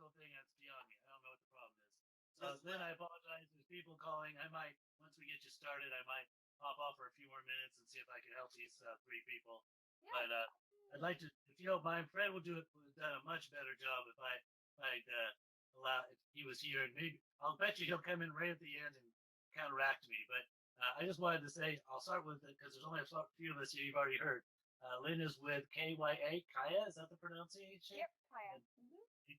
technical thing that's beyond me. I don't know what the problem is. So Lynn, I apologize. There's people calling. I might, once we get you started, I might hop off for a few more minutes and see if I can help these three people. Yeah. But I'd like to, if you don't mind, Fred would would have done a much better job if I'd allow if he was here, and maybe I'll bet you he'll come in right at the end and counteract me. But I just wanted to say I'll start with it because there's only a few of us here you've already heard. Lynn is with KYA. Kaya, is that the pronunciation? Yep, Kaya.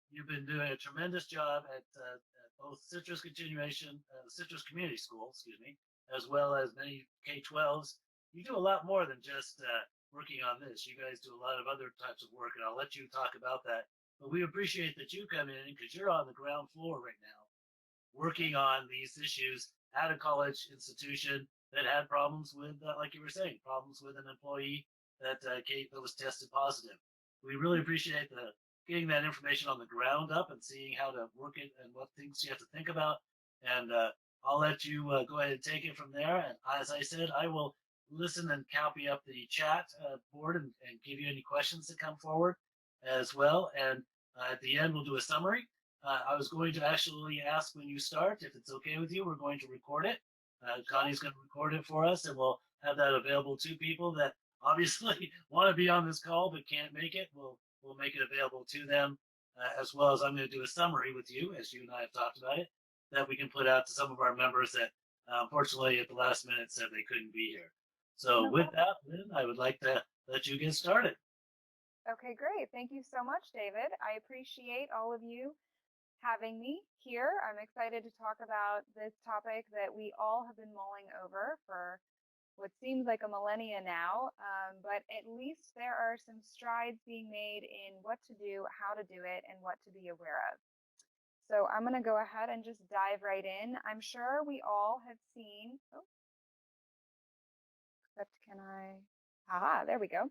You've been doing a tremendous job at both Citrus Continuation, Citrus Community School, excuse me, as well as many K-12s. You do a lot more than just working on this. You guys do a lot of other types of work, and I'll let you talk about that. But we appreciate that you come in because you're on the ground floor right now, working on these issues at a college institution that had problems with, like you were saying, problems with an employee that was tested positive. We really appreciate the getting that information on the ground up and seeing how to work it and what things you have to think about. And I'll let you go ahead and take it from there. And as I said, I will listen and copy up the chat board and give you any questions that come forward as well. And at the end, we'll do a summary. I was going to actually ask when you start, if it's okay with you, we're going to record it. Connie's going to record it for us, and we'll have that available to people that obviously want to be on this call but can't make it. We'll make it available to them, as well as I'm going to do a summary with you, as you and I have talked about it, that we can put out to some of our members that unfortunately at the last minute said they couldn't be here. So with that, Lynn, I would like to let you get started. Okay, great. Thank you so much, David. I appreciate all of you having me here. I'm excited to talk about this topic that we all have been mulling over for what seems like a millennia now, but at least there are some strides being made in what to do, how to do it, and what to be aware of. So I'm going to go ahead and just dive right in. I'm sure we all have seen, there we go.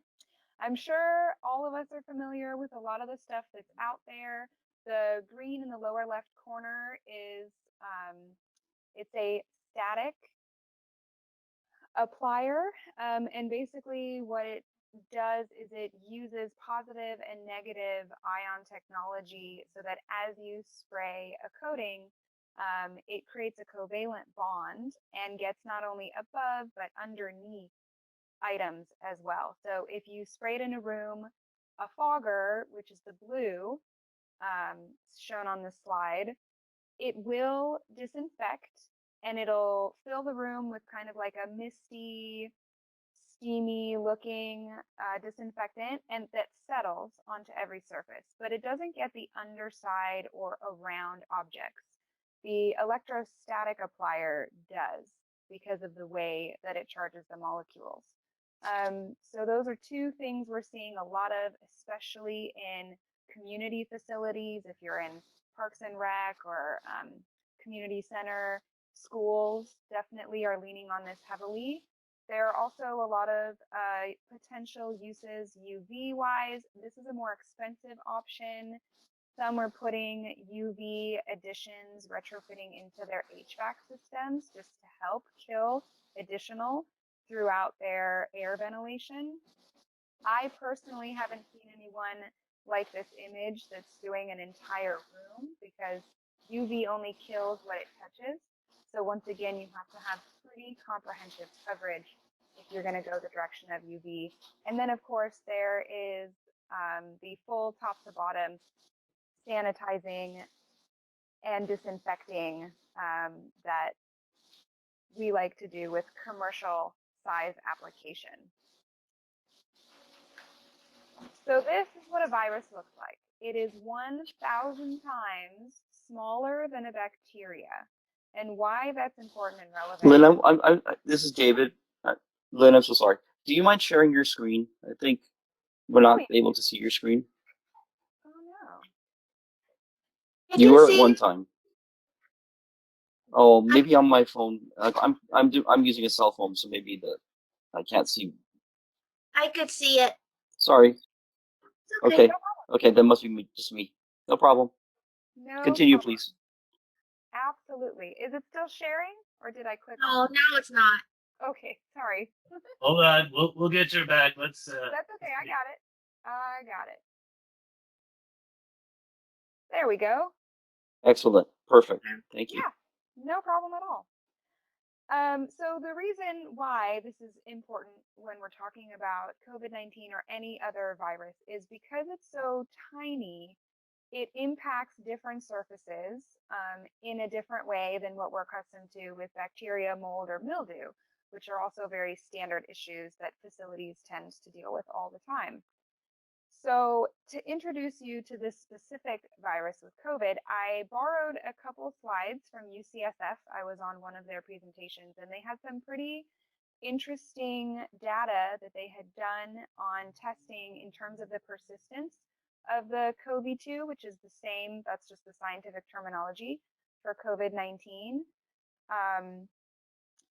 I'm sure all of us are familiar with a lot of the stuff that's out there. The green in the lower left corner is, it's a static applier. And basically what it does is it uses positive and negative ion technology so that as you spray a coating, it creates a covalent bond and gets not only above but underneath items as well. So if you spray it in a room, a fogger, which is the blue shown on this slide, it will disinfect and it'll fill the room with kind of like a misty, steamy looking disinfectant, and that settles onto every surface, but it doesn't get the underside or around objects. The electrostatic applier does because of the way that it charges the molecules. So those are two things we're seeing a lot of, especially in community facilities. If you're in Parks and Rec or community center, schools definitely are leaning on this heavily. There are also a lot of potential uses UV wise. This is a more expensive option. Some are putting UV additions, retrofitting into their HVAC systems just to help kill additional throughout their air ventilation. I personally haven't seen anyone like this image that's doing an entire room because UV only kills what it touches. So once again, you have to have pretty comprehensive coverage if you're going to go the direction of UV. And then, of course, there is the full top to bottom sanitizing and disinfecting that we like to do with commercial size application. So this is what a virus looks like. It is 1,000 times smaller than a bacteria. And why that's important and relevant. Lynn, this is David. Lynn, I'm so sorry. Do you mind sharing your screen? I think we're not able to see your screen. Oh no. You were at one time. Oh, maybe on my phone. Like I'm using a cell phone, so maybe I can't see. I could see it. Sorry. Okay. Okay, that must be me, just me. No problem. No. Continue, please. Absolutely. Is it still sharing, or did I click on? No, now it's not. Okay, sorry. Hold on, we'll get you back. Let's. That's okay. I got it. There we go. Excellent. Perfect. Thank you. Yeah, no problem at all. So the reason why this is important when we're talking about COVID-19 or any other virus is because it's so tiny, it impacts different surfaces in a different way than what we're accustomed to with bacteria, mold, or mildew, which are also very standard issues that facilities tend to deal with all the time. So, to introduce you to this specific virus with COVID, I borrowed a couple slides from UCSF. I was on one of their presentations, and they had some pretty interesting data that they had done on testing in terms of the persistence of the CoV-2, which is the same, that's just the scientific terminology for COVID-19.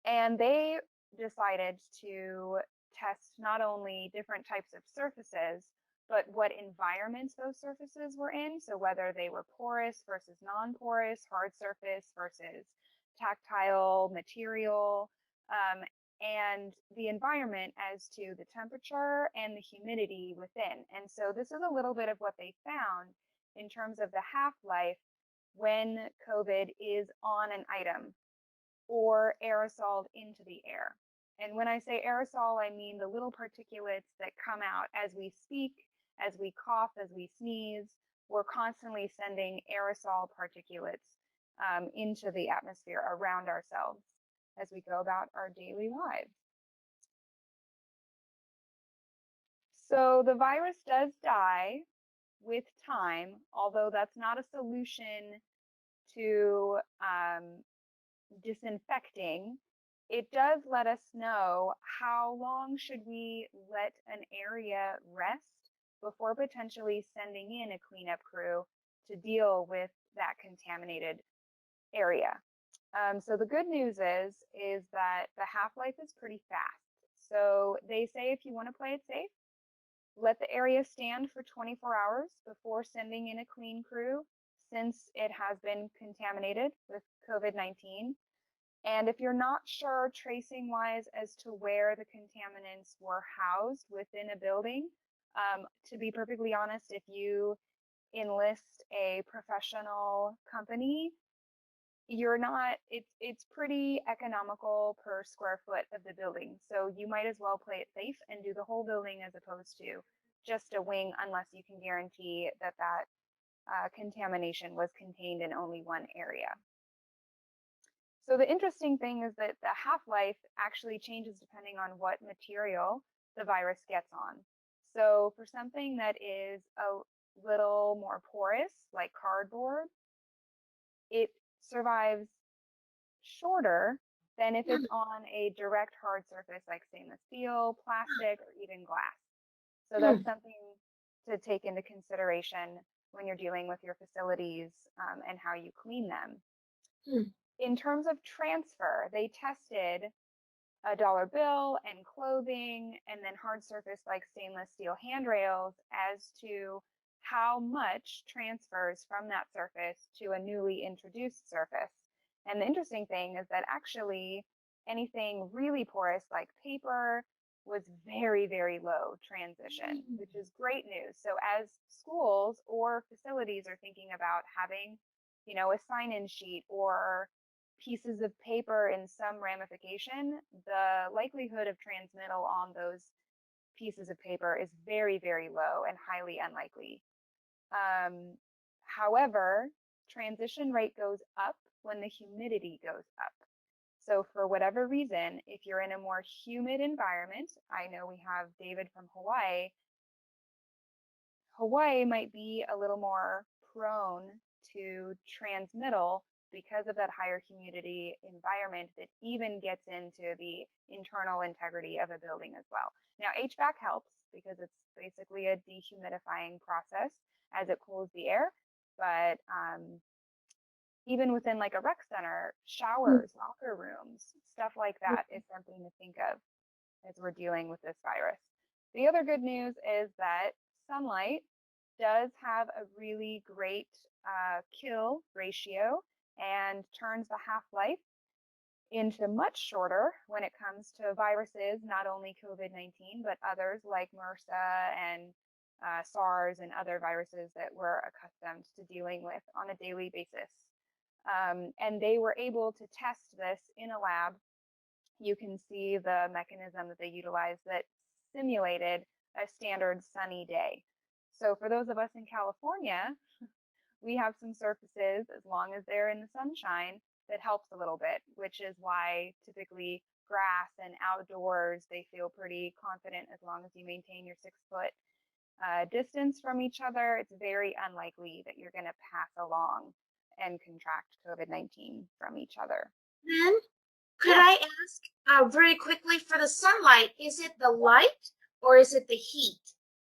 And they decided to test not only different types of surfaces, but what environments those surfaces were in. So whether they were porous versus non-porous, hard surface versus tactile material, and the environment as to the temperature and the humidity within. And so this is a little bit of what they found in terms of the half-life when COVID is on an item or aerosoled into the air. And when I say aerosol, I mean the little particulates that come out as we speak, as we cough, as we sneeze. We're constantly sending aerosol particulates into the atmosphere around ourselves as we go about our daily lives. So the virus does die with time, although that's not a solution to disinfecting. It does let us know how long should we let an area rest before potentially sending in a cleanup crew to deal with that contaminated area. So the good news is that the half-life is pretty fast. So they say if you want to play it safe, let the area stand for 24 hours before sending in a clean crew, since it has been contaminated with COVID-19. And if you're not sure tracing wise as to where the contaminants were housed within a building, to be perfectly honest, if you enlist a professional company, it's pretty economical per square foot of the building. So you might as well play it safe and do the whole building as opposed to just a wing, unless you can guarantee that contamination was contained in only one area. So the interesting thing is that the half-life actually changes depending on what material the virus gets on. So for something that is a little more porous, like cardboard, it survives shorter than if it's on a direct hard surface like stainless steel, plastic, or even glass. So that's something to take into consideration when you're dealing with your facilities and how you clean them. In terms of transfer, they tested a dollar bill and clothing and then hard surface like stainless steel handrails as to how much transfers from that surface to a newly introduced surface. And the interesting thing is that actually anything really porous like paper was very, very low transition, which is great news. So as schools or facilities are thinking about having, a sign-in sheet or pieces of paper in some ramification, the likelihood of transmittal on those pieces of paper is very, very low and highly unlikely. However, transition rate goes up when the humidity goes up. So for whatever reason, if you're in a more humid environment, I know we have David from Hawaii. Hawaii might be a little more prone to transmittal because of that higher humidity environment that even gets into the internal integrity of a building as well. Now, HVAC helps because it's basically a dehumidifying process as it cools the air, but even within like a rec center, showers, locker rooms, stuff like that is something to think of as we're dealing with this virus. The other good news is that sunlight does have a really great kill ratio and turns the half-life into much shorter when it comes to viruses, not only COVID-19, but others like MRSA and SARS and other viruses that we're accustomed to dealing with on a daily basis. And they were able to test this in a lab. You can see the mechanism that they utilized that simulated a standard sunny day. So for those of us in California, we have some surfaces, as long as they're in the sunshine, that helps a little bit, which is why typically grass and outdoors, they feel pretty confident as long as you maintain your 6-foot distance from each other. It's very unlikely that you're going to pass along and contract COVID-19 from each other. Then, could I ask very quickly, for the sunlight, is it the light or is it the heat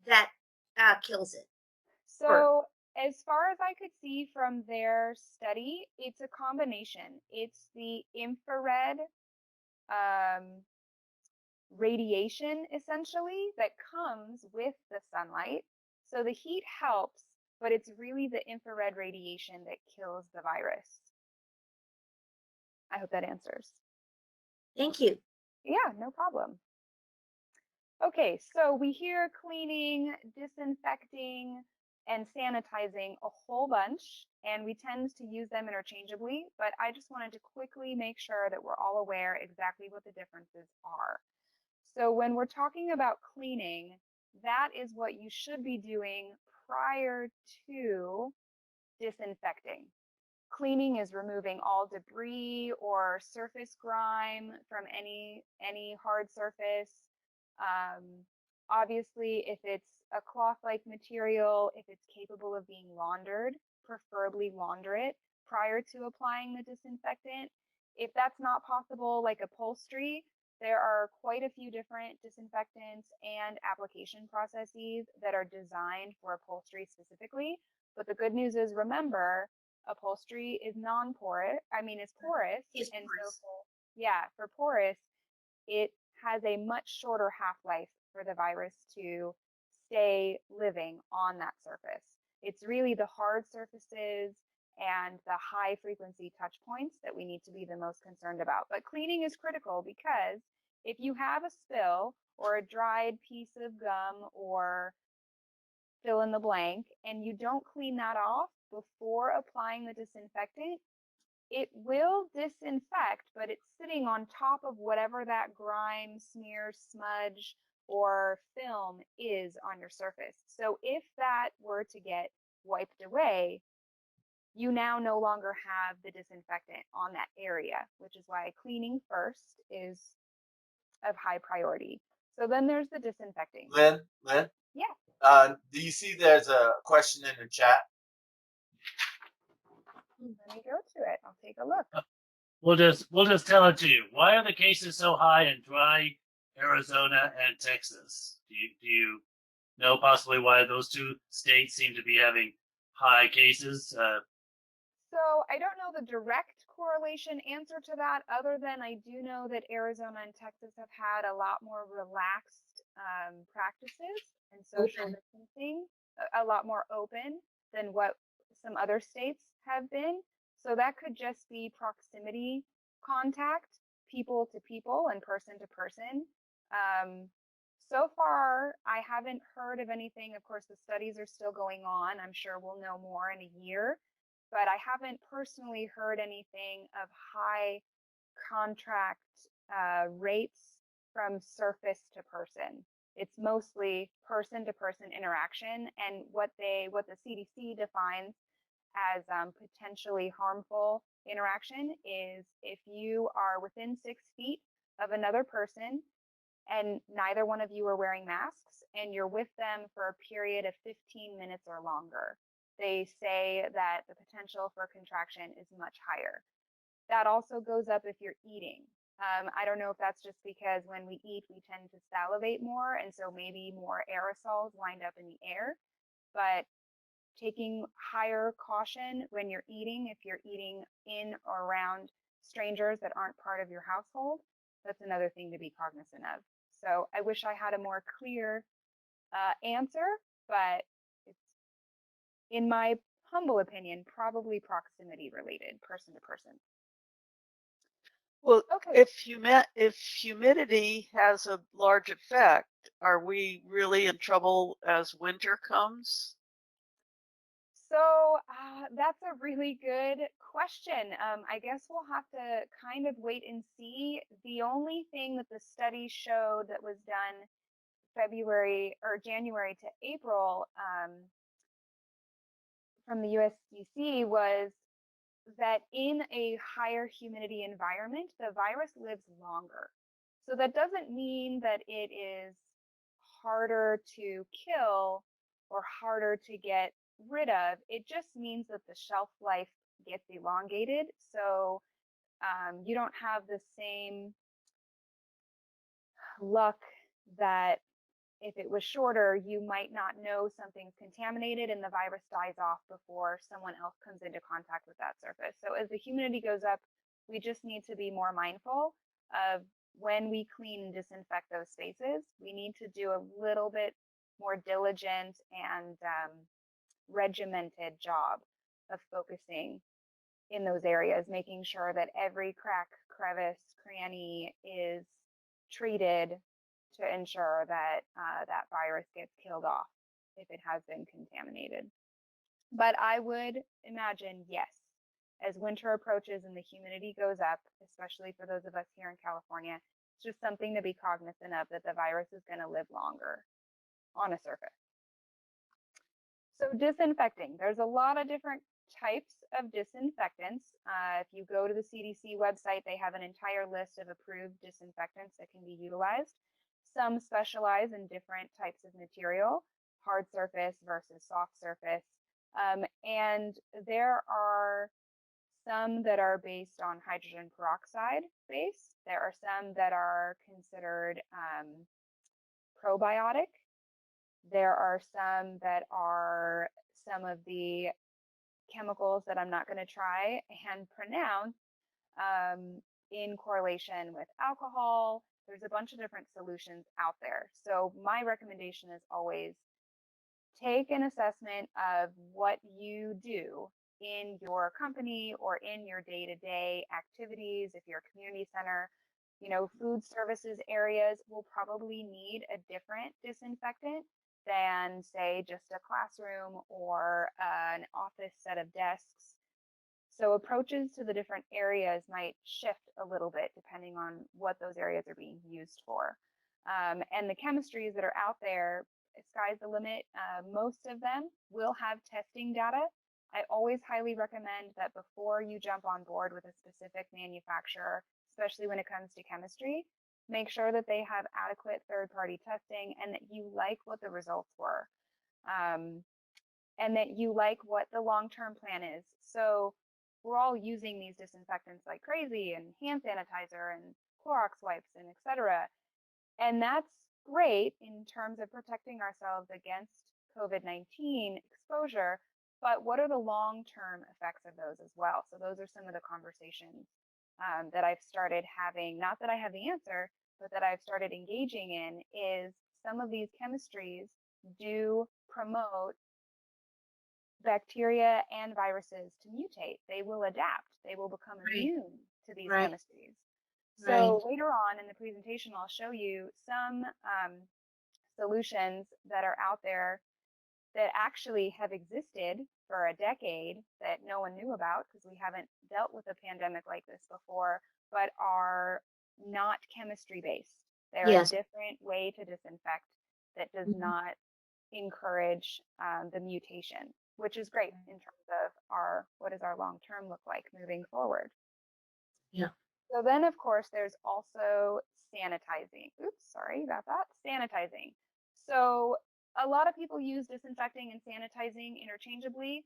that kills it? So as far as I could see from their study, it's a combination. It's the infrared radiation, essentially, that comes with the sunlight. So the heat helps, but it's really the infrared radiation that kills the virus. I hope that answers. Thank you. Yeah, no problem. Okay, so we hear cleaning, disinfecting, and sanitizing a whole bunch, and we tend to use them interchangeably, but I just wanted to quickly make sure that we're all aware exactly what the differences are. So when we're talking about cleaning, that is what you should be doing prior to disinfecting. Cleaning is removing all debris or surface grime from any hard surface. Obviously, if it's a cloth-like material, if it's capable of being laundered, preferably launder it prior to applying the disinfectant. If that's not possible, like upholstery, there are quite a few different disinfectants and application processes that are designed for upholstery specifically. But the good news is, remember, upholstery is non-porous. I mean, it's porous. It's and porous. so for porous, it has a much shorter half-life for the virus to stay living on that surface. It's really the hard surfaces and the high frequency touch points that we need to be the most concerned about. But cleaning is critical, because if you have a spill or a dried piece of gum or fill in the blank, and you don't clean that off before applying the disinfectant, it will disinfect, but it's sitting on top of whatever that grime, smear, smudge, or film is on your surface. So if that were to get wiped away, you now no longer have the disinfectant on that area, which is why cleaning first is of high priority. So then there's the disinfecting. Lynn? Yeah. Do you see there's a question in the chat? Let me go to it. I'll take a look. We'll just tell it to you. Why are the cases so high in dry Arizona and Texas? Do you know possibly why those two states seem to be having high cases? So I don't know the direct correlation answer to that, other than I do know that Arizona and Texas have had a lot more relaxed practices and social distancing, a lot more open than what some other states have been. So that could just be proximity contact, people to people and person to person. So far, I haven't heard of anything. Of course, the studies are still going on. I'm sure we'll know more in a year, but I haven't personally heard anything of high contract rates from surface to person. It's mostly person to person interaction, and what the CDC defines as potentially harmful interaction is if you are within 6 feet of another person and neither one of you are wearing masks and you're with them for a period of 15 minutes or longer. They say that the potential for contraction is much higher. That also goes up if you're eating. I don't know if that's just because when we eat, we tend to salivate more, and so maybe more aerosols wind up in the air. But taking higher caution when you're eating, if you're eating in or around strangers that aren't part of your household, that's another thing to be cognizant of. So I wish I had a more clear answer, but it's, in my humble opinion, probably proximity related, person to person. Well, Okay. if humidity has a large effect, Are we really in trouble as winter comes? So that's a really good question. I guess we'll have to kind of wait and see. The only thing that the study showed that was done February or January to April from the USDC was that in a higher humidity environment, the virus lives longer. So that doesn't mean that it is harder to kill or harder to get rid of. It just means that the shelf life gets elongated. So you don't have the same luck that if it was shorter, you might not know something's contaminated and the virus dies off before someone else comes into contact with that surface. So as the humidity goes up, we just need to be more mindful of when we clean and disinfect those spaces. We need to do a little bit more diligent and regimented job of focusing in those areas, making sure that every crack, crevice, cranny is treated to ensure that that virus gets killed off if it has been contaminated. But I would imagine, yes, as winter approaches and the humidity goes up, especially for those of us here in California, it's just something to be cognizant of, that the virus is going to live longer on a surface. So disinfecting, there's a lot of different types of disinfectants. If you go to the CDC website, they have an entire list of approved disinfectants that can be utilized. Some specialize in different types of material, hard surface versus soft surface. And there are some that are based on hydrogen peroxide base. There are some that are considered probiotic. There are some that are some of the chemicals that I'm not going to try and pronounce in correlation with alcohol. There's a bunch of different solutions out there. So my recommendation is always take an assessment of what you do in your company or in your day-to-day activities. If you're a community center, you know, food services areas will probably need a different disinfectant than, say, just a classroom or an office set of desks. So approaches to the different areas might shift a little bit depending on what those areas are being used for. And the chemistries that are out there, sky's the limit. Most of them will have testing data. I always highly recommend that before you jump on board with a specific manufacturer, especially when it comes to chemistry, make sure that they have adequate third-party testing and that you like what the results were, and that you like what the long-term plan is. So we're all using these disinfectants like crazy, and hand sanitizer and Clorox wipes and etc. And that's great in terms of protecting ourselves against COVID-19 exposure, but what are the long-term effects of those as well? So those are some of the conversations that I've started having, not that I have the answer, but that I've started engaging in, is some of these chemistries do promote bacteria and viruses to mutate. They will adapt. They will become immune to these chemistries. So later on in the presentation, I'll show you some solutions that are out there that actually have existed for a decade that no one knew about because we haven't dealt with a pandemic like this before, but are not chemistry based. They're a different way to disinfect that does not encourage the mutation, which is great in terms of what does our long term look like moving forward. Yeah. So then, of course, there's also sanitizing. Oops, sorry about that. Sanitizing. So a lot of people use disinfecting and sanitizing interchangeably.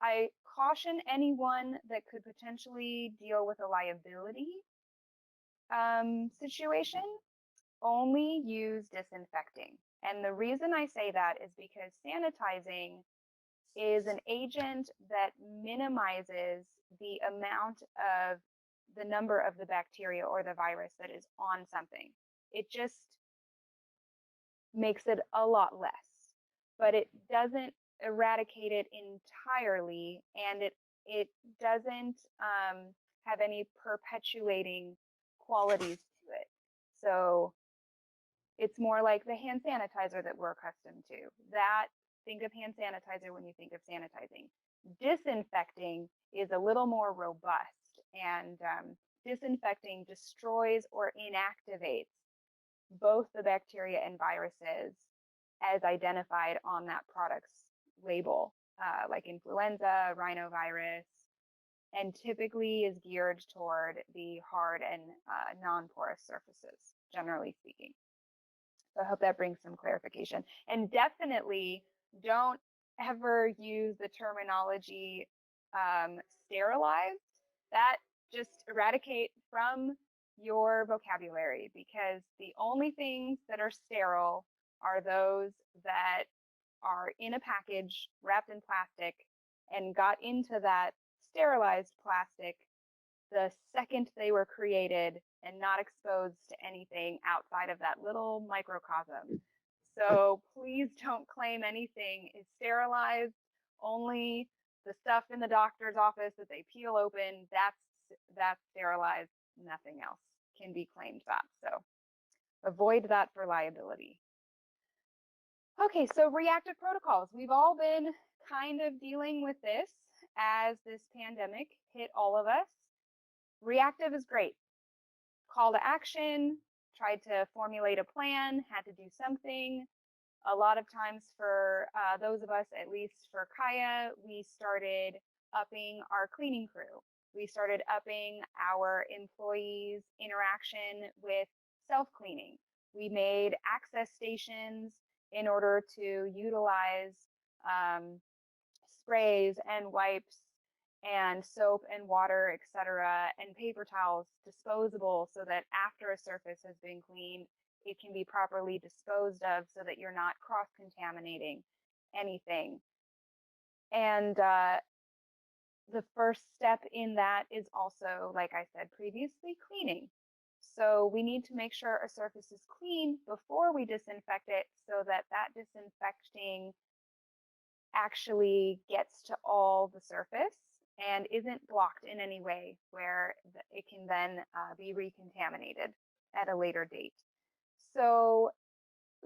I caution anyone that could potentially deal with a liability situation, only use disinfecting. And the reason I say that is because sanitizing is an agent that minimizes the amount of the number of the bacteria or the virus that is on something. It just makes it a lot less, but it doesn't eradicate it entirely, and it doesn't have any perpetuating qualities to it. So It's more like the hand sanitizer that we're accustomed to. Think of hand sanitizer when you think of sanitizing. Disinfecting is a little more robust, and disinfecting destroys or inactivates both the bacteria and viruses as identified on that product's label, like influenza, rhinovirus, and typically is geared toward the hard and non-porous surfaces, generally speaking. So I hope that brings some clarification. And definitely don't ever use the terminology sterilized. That just eradicate from your vocabulary, because the only things that are sterile are those that are in a package wrapped in plastic and got into that sterilized plastic the second they were created and not exposed to anything outside of that little microcosm. So please don't claim anything is sterilized. Only the stuff in the doctor's office that they peel open, that's sterilized. Nothing else can be claimed that. So avoid that for liability. Okay, so reactive protocols. We've all been kind of dealing with this as this pandemic hit all of us. Reactive is great. Call to action, tried to formulate a plan, had to do something. A lot of times for those of us, at least for Kaya, we started upping our cleaning crew. We started upping our employees' interaction with self-cleaning. We made access stations in order to utilize sprays and wipes and soap and water, etc., and paper towels, disposable, so that after a surface has been cleaned, it can be properly disposed of so that you're not cross-contaminating anything. And the first step in that is also, like I said previously, cleaning. So we need to make sure a surface is clean before we disinfect it, so that that disinfecting actually gets to all the surface and isn't blocked in any way where it can then be recontaminated at a later date. So,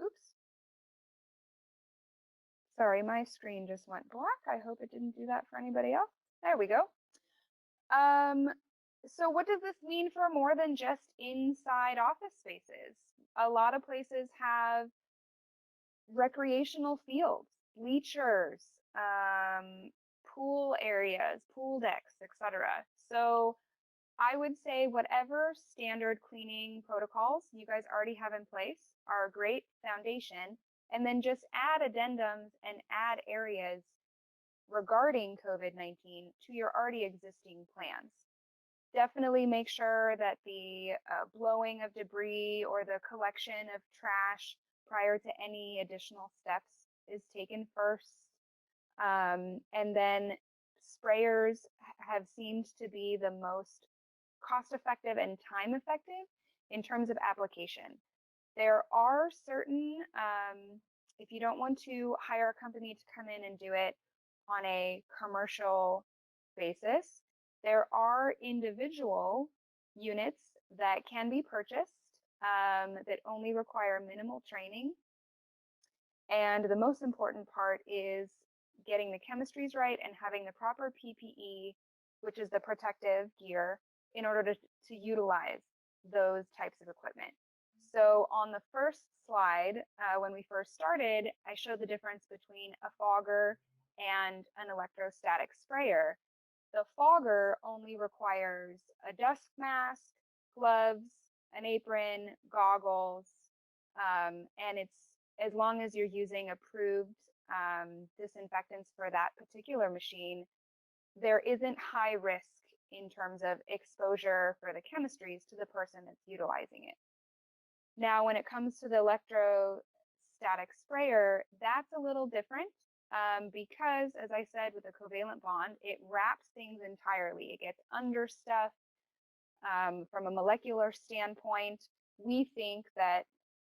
oops. Sorry, my screen just went black. I hope it didn't do that for anybody else. There we go. So what does this mean for more than just inside office spaces? A lot of places have recreational fields, bleachers, pool areas, pool decks, etc. So I would say whatever standard cleaning protocols you guys already have in place are a great foundation, and then just add addendums and add areas regarding COVID-19 to your already existing plans. Definitely make sure that the blowing of debris or the collection of trash prior to any additional steps is taken first. And then sprayers have seemed to be the most cost-effective and time-effective in terms of application. There are certain, if you don't want to hire a company to come in and do it on a commercial basis, there are individual units that can be purchased that only require minimal training. And the most important part is getting the chemistries right and having the proper PPE, which is the protective gear, in order to utilize those types of equipment. So on the first slide, when we first started, I showed the difference between a fogger and an electrostatic sprayer. The fogger only requires a dust mask, gloves, an apron, goggles, and it's as long as you're using approved disinfectants for that particular machine, there isn't high risk in terms of exposure for the chemistries to the person that's utilizing it. Now, when it comes to the electrostatic sprayer, that's a little different because, as I said, with the covalent bond, it wraps things entirely. It gets under stuff. From a molecular standpoint, we think that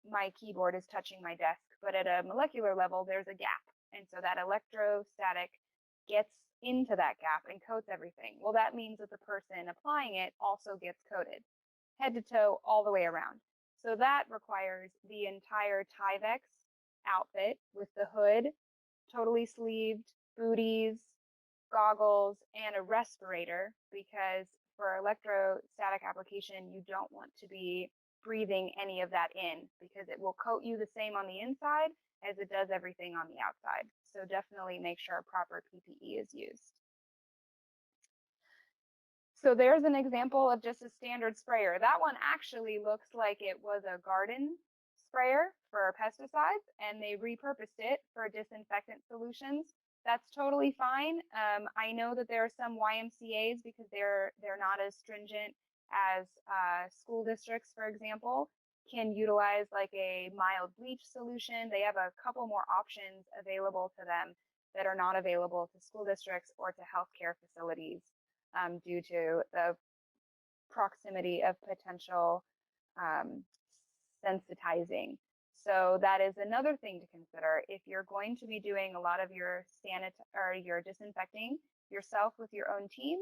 my keyboard is touching my desk, but at a molecular level, there's a gap. And so that electrostatic gets into that gap and coats everything. Well, that means that the person applying it also gets coated head to toe all the way around. So that requires the entire Tyvek outfit with the hood, totally sleeved, booties, goggles, and a respirator, because for electrostatic application, you don't want to be breathing any of that in, because it will coat you the same on the inside as it does everything on the outside. So definitely make sure proper PPE is used. So there's an example of just a standard sprayer. That one actually looks like it was a garden sprayer for pesticides, and they repurposed it for disinfectant solutions. That's totally fine. I know that there are some YMCA's, because they're not as stringent as school districts, for example, can utilize like a mild bleach solution. They have a couple more options available to them that are not available to school districts or to healthcare facilities, due to the proximity of potential sensitizing. So that is another thing to consider. If you're going to be doing a lot of your your disinfecting yourself with your own team,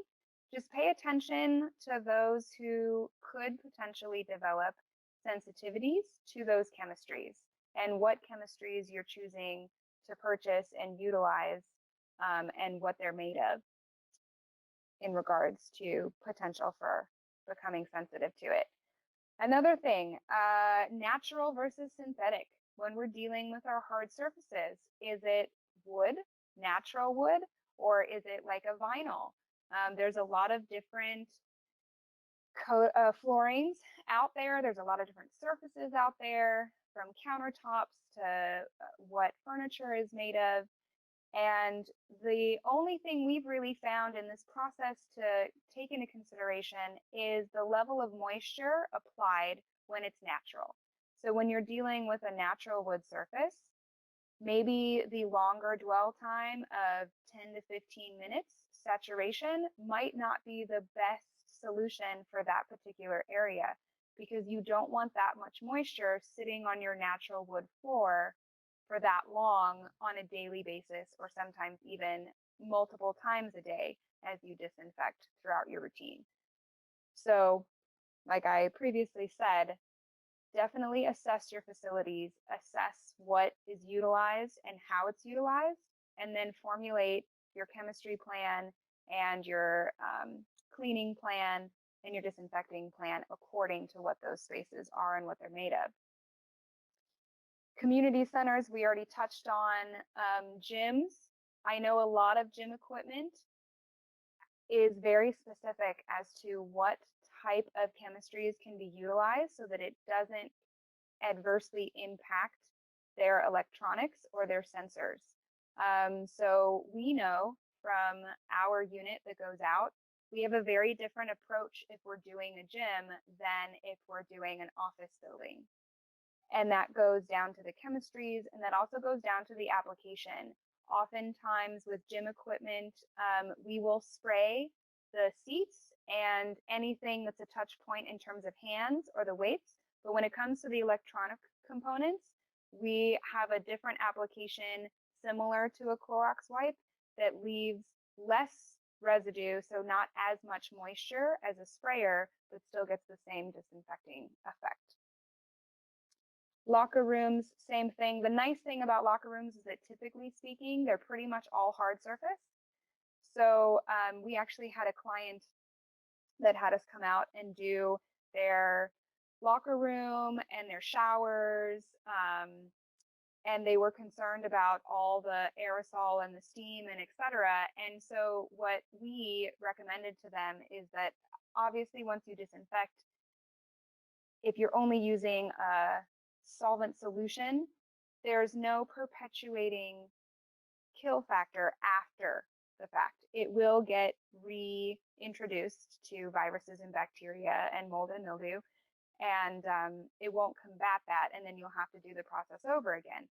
just pay attention to those who could potentially develop sensitivities to those chemistries, and what chemistries you're choosing to purchase and utilize, and what they're made of in regards to potential for becoming sensitive to it. Another thing, natural versus synthetic. When we're dealing with our hard surfaces, is it wood, natural wood, or is it like a vinyl? There's a lot of different floorings out there. There's a lot of different surfaces out there, from countertops to what furniture is made of. And the only thing we've really found in this process to take into consideration is the level of moisture applied when it's natural. So when you're dealing with a natural wood surface, maybe the longer dwell time of 10 to 15 minutes saturation might not be the best solution for that particular area, because you don't want that much moisture sitting on your natural wood floor for that long on a daily basis, or sometimes even multiple times a day as you disinfect throughout your routine. So, like I previously said, definitely assess your facilities, assess what is utilized and how it's utilized, and then formulate your chemistry plan and your cleaning plan and your disinfecting plan according to what those spaces are and what they're made of. Community centers, we already touched on. Gyms, I know a lot of gym equipment is very specific as to what type of chemistries can be utilized so that it doesn't adversely impact their electronics or their sensors. So we know from our unit that goes out, we have a very different approach if we're doing a gym than if we're doing an office building. And that goes down to the chemistries, and that also goes down to the application. Oftentimes with gym equipment, we will spray the seats and anything that's a touch point in terms of hands or the weights. But when it comes to the electronic components, we have a different application similar to a Clorox wipe that leaves less residue, so not as much moisture as a sprayer, but still gets the same disinfecting effect. Locker rooms, same thing. The nice thing about locker rooms is that typically speaking, they're pretty much all hard surface. So we actually had a client that had us come out and do their locker room and their showers. And they were concerned about all the aerosol and the steam and et cetera. And so what we recommended to them is that obviously once you disinfect, if you're only using a solvent solution, there's no perpetuating kill factor after the fact. It will get reintroduced to viruses and bacteria and mold and mildew, and it won't combat that, and then you'll have to do the process over again.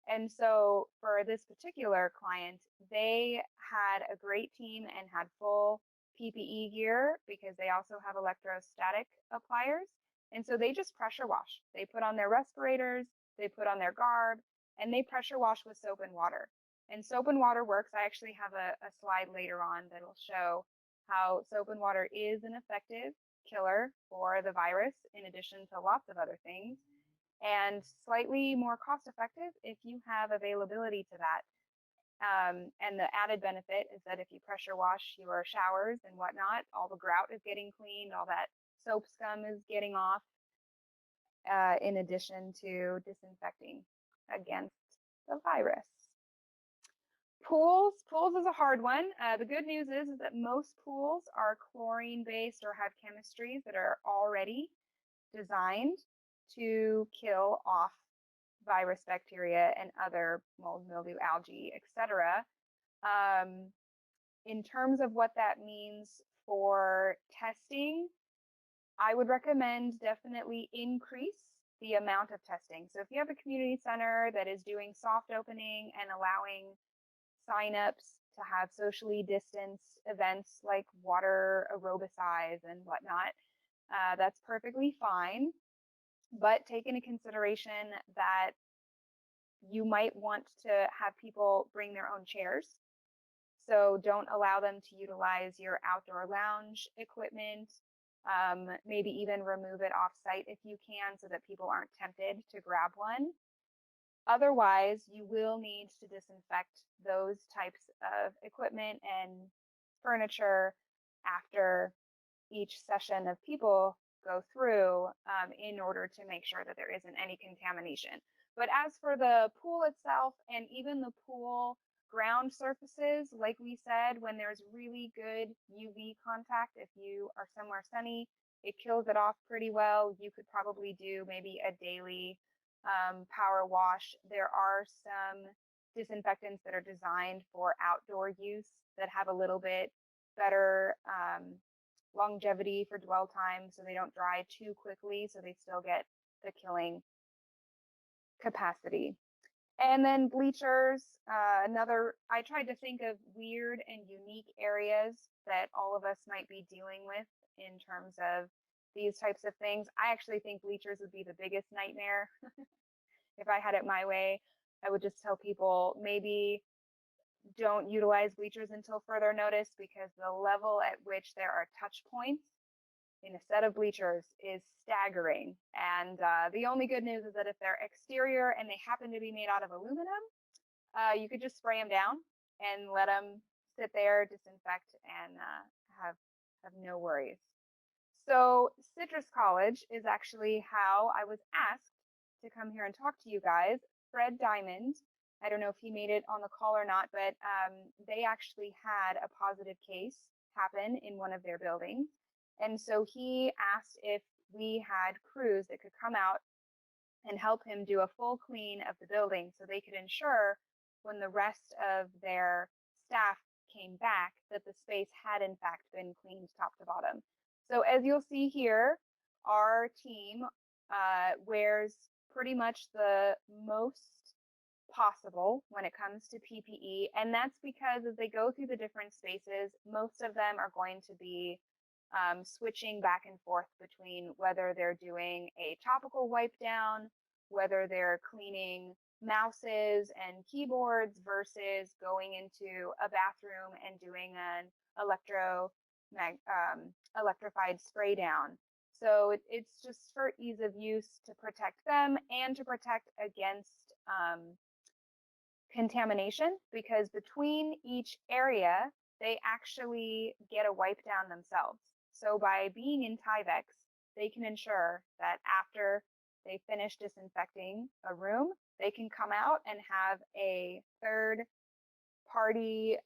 And so for this particular client, they had a great team and had full PPE gear, because they also have electrostatic appliers. And so they just pressure wash. They put on their respirators, they put on their garb, and they pressure wash with soap and water. And soap and water works. I actually have a slide later on that'll show how soap and water is an effective killer for the virus, in addition to lots of other things, and slightly more cost effective if you have availability to that. And the added benefit is that if you pressure wash your showers and whatnot, all the grout is getting cleaned, all that soap scum is getting off, in addition to disinfecting against the virus. Pools is a hard one. The good news is that most pools are chlorine based or have chemistries that are already designed to kill off virus, bacteria, and other mold, mildew, algae, etc. In terms of what that means for testing, I would recommend definitely increase the amount of testing. So if you have a community center that is doing soft opening and allowing signups to have socially distanced events like water aerobicize and whatnot, that's perfectly fine. But take into consideration that you might want to have people bring their own chairs. So don't allow them to utilize your outdoor lounge equipment. Maybe even remove it off site if you can, so that people aren't tempted to grab one. Otherwise, you will need to disinfect those types of equipment and furniture after each session of people go through, in order to make sure that there isn't any contamination. But as for the pool itself and even the pool ground surfaces, like we said, when there's really good UV contact, if you are somewhere sunny, it kills it off pretty well. You could probably do maybe a daily power wash. There are some disinfectants that are designed for outdoor use that have a little bit better longevity for dwell time, so they don't dry too quickly, so they still get the killing capacity. And then bleachers, I tried to think of weird and unique areas that all of us might be dealing with in terms of these types of things. I actually think bleachers would be the biggest nightmare. If I had it my way, I would just tell people maybe don't utilize bleachers until further notice, because the level at which there are touch points in a set of bleachers is staggering. And the only good news is that if they're exterior and they happen to be made out of aluminum, you could just spray them down and let them sit there, disinfect, and have no worries. So Citrus College is actually how I was asked to come here and talk to you guys. Fred Diamond, I don't know if he made it on the call or not, but they actually had a positive case happen in one of their buildings. And so he asked if we had crews that could come out and help him do a full clean of the building, so they could ensure when the rest of their staff came back that the space had in fact been cleaned top to bottom. So as you'll see here, our team wears pretty much the most possible when it comes to PPE, and that's because as they go through the different spaces, most of them are going to be switching back and forth between whether they're doing a topical wipe down, whether they're cleaning mouses and keyboards, versus going into a bathroom and doing an electrified spray down. So it's just for ease of use to protect them and to protect against contamination, because between each area, they actually get a wipe down themselves. So by being in Tyvek, they can ensure that after they finish disinfecting a room, they can come out and have a third party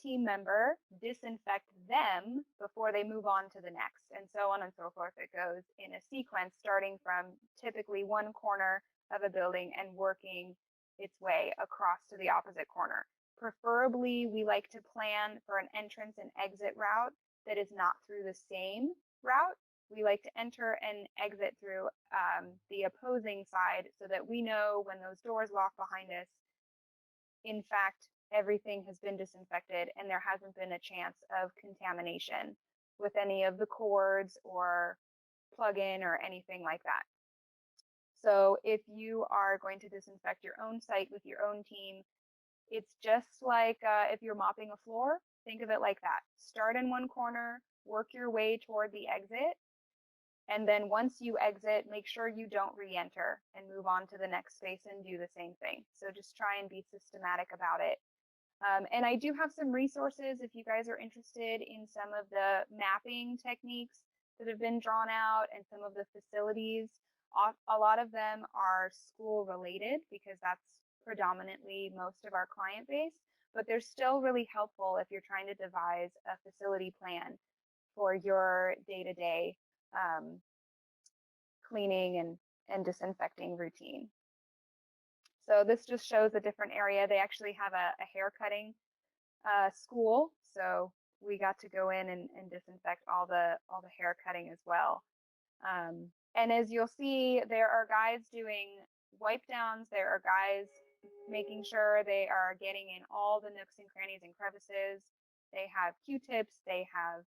team member disinfect them before they move on to the next, and so on and so forth. It goes in a sequence, starting from typically one corner of a building and working its way across to the opposite corner. Preferably, we like to plan for an entrance and exit route that is not through the same route. We like to enter and exit through the opposing side, so that we know when those doors lock behind us, in fact, everything has been disinfected and there hasn't been a chance of contamination with any of the cords or plug-in or anything like that. So if you are going to disinfect your own site with your own team, It's just like if you're mopping a floor, think of it like that. Start in one corner, work your way toward the exit. And then once you exit, make sure you don't re-enter and move on to the next space and do the same thing. So just try and be systematic about it. And I do have some resources if you guys are interested in some of the mapping techniques that have been drawn out and some of the facilities. A lot of them are school related because that's predominantly most of our client base, but they're still really helpful if you're trying to devise a facility plan for your day-to-day cleaning and disinfecting routine. So this just shows a different area. They actually have a hair cutting school, so we got to go in and disinfect all the hair cutting as well. And as you'll see, there are guys doing wipe downs. There are guys making sure they are getting in all the nooks and crannies and crevices. They have Q-tips. They have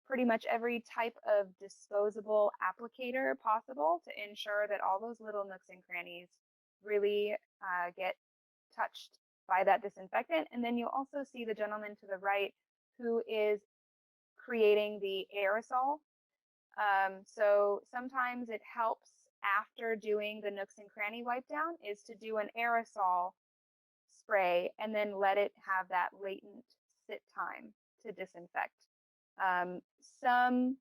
pretty much every type of disposable applicator possible to ensure that all those little nooks and crannies really get touched by that disinfectant. And then you'll also see the gentleman to the right who is creating the aerosol. So sometimes it helps after doing the nooks and cranny wipe down is to do an aerosol spray and then let it have that latent sit time to disinfect. Some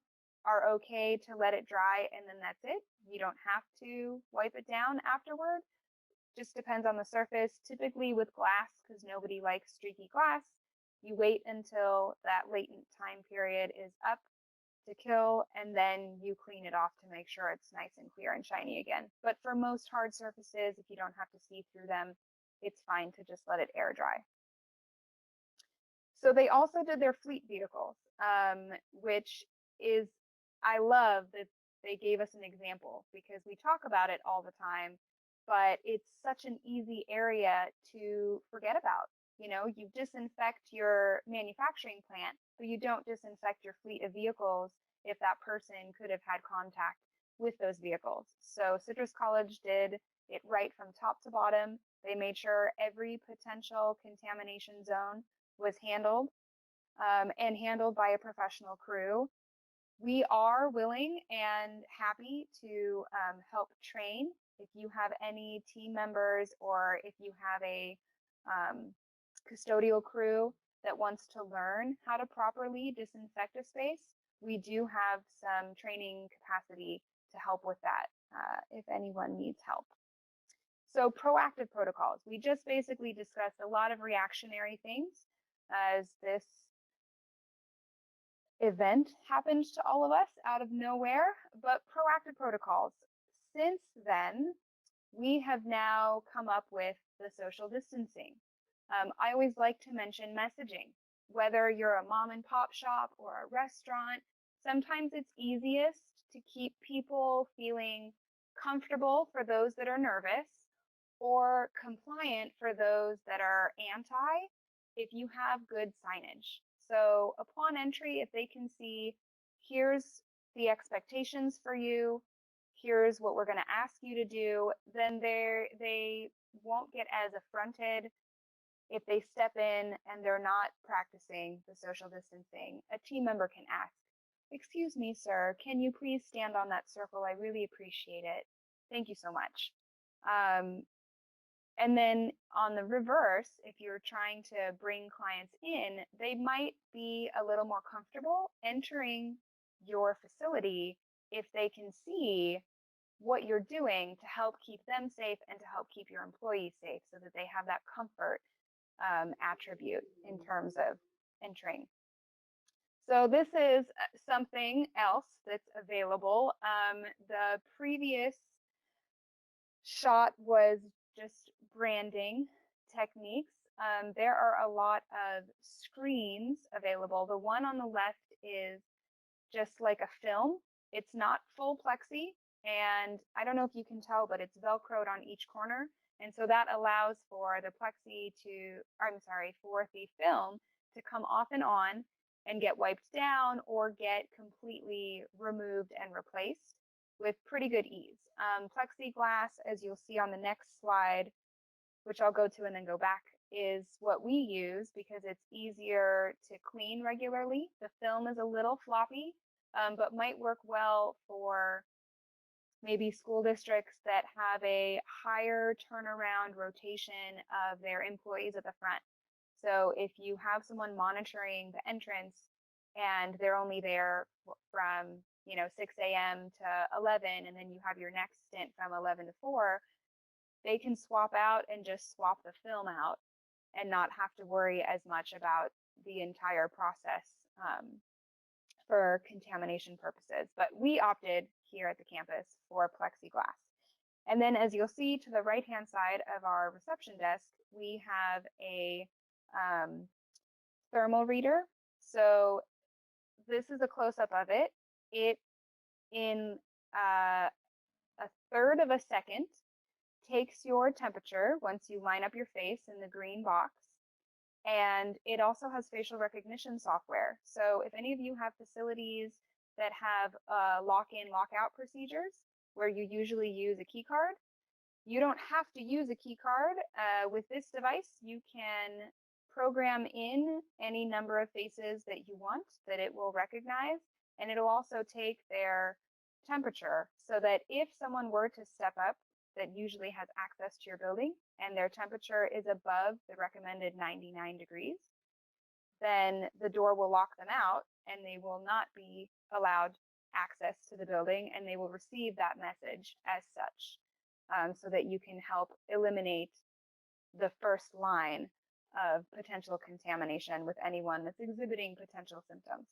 are okay to let it dry and then that's it. You don't have to wipe it down afterward. Just depends on the surface. Typically with glass, because nobody likes streaky glass, you wait until that latent time period is up to kill, and then you clean it off to make sure it's nice and clear and shiny again. But for most hard surfaces, if you don't have to see through them, it's fine to just let it air dry. So they also did their fleet vehicles, which is, I love that they gave us an example because we talk about it all the time, but it's such an easy area to forget about. You know, you disinfect your manufacturing plant, but you don't disinfect your fleet of vehicles if that person could have had contact with those vehicles. So Citrus College did it right from top to bottom. They made sure every potential contamination zone was handled and handled by a professional crew. We are willing and happy to help train if you have any team members or if you have a custodial crew that wants to learn how to properly disinfect a space. We do have some training capacity to help with that if anyone needs help. So proactive protocols. We just basically discussed a lot of reactionary things as this event happened to all of us out of nowhere, but proactive protocols. Since then, we have now come up with the social distancing. I always like to mention messaging. Whether you're a mom and pop shop or a restaurant, sometimes it's easiest to keep people feeling comfortable for those that are nervous or compliant for those that are anti if you have good signage. So upon entry, if they can see, here's the expectations for you, here's what we're going to ask you to do, then they won't get as affronted if they step in and they're not practicing the social distancing. A team member can ask, excuse me, sir, can you please stand on that circle? I really appreciate it. Thank you so much. And then on the reverse, if you're trying to bring clients in, they might be a little more comfortable entering your facility if they can see what you're doing to help keep them safe and to help keep your employees safe so that they have that comfort attribute in terms of entering. So this is something else that's available. The previous shot was just branding techniques. There are a lot of screens available. The one on the left is just like a film. It's not full plexi, and I don't know if you can tell, but it's Velcroed on each corner. And so that allows for the plexi to, for the film to come off and on and get wiped down or get completely removed and replaced with pretty good ease. Plexiglass, as you'll see on the next slide, which I'll go to and then go back is what we use because it's easier to clean regularly. The film is a little floppy, but might work well for maybe school districts that have a higher turnaround rotation of their employees at the front. So if you have someone monitoring the entrance and they're only there from 6 a.m. to 11, and then you have your next stint from 11 to 4, they can swap out and just swap the film out and not have to worry as much about the entire process for contamination purposes. But we opted here at the campus for plexiglass. And then as you'll see to the right-hand side of our reception desk, we have a thermal reader. So this is a close-up of it. It, in a third of a second, takes your temperature once you line up your face in the green box. And it also has facial recognition software. So if any of you have facilities that have lock-in, lock-out procedures where you usually use a key card, you don't have to use a key card. With this device, you can program in any number of faces that you want that it will recognize, and it'll also take their temperature so that if someone were to step up that usually has access to your building and their temperature is above the recommended 99 degrees, then the door will lock them out and they will not be allowed access to the building, and they will receive that message as such, so that you can help eliminate the first line of potential contamination with anyone that's exhibiting potential symptoms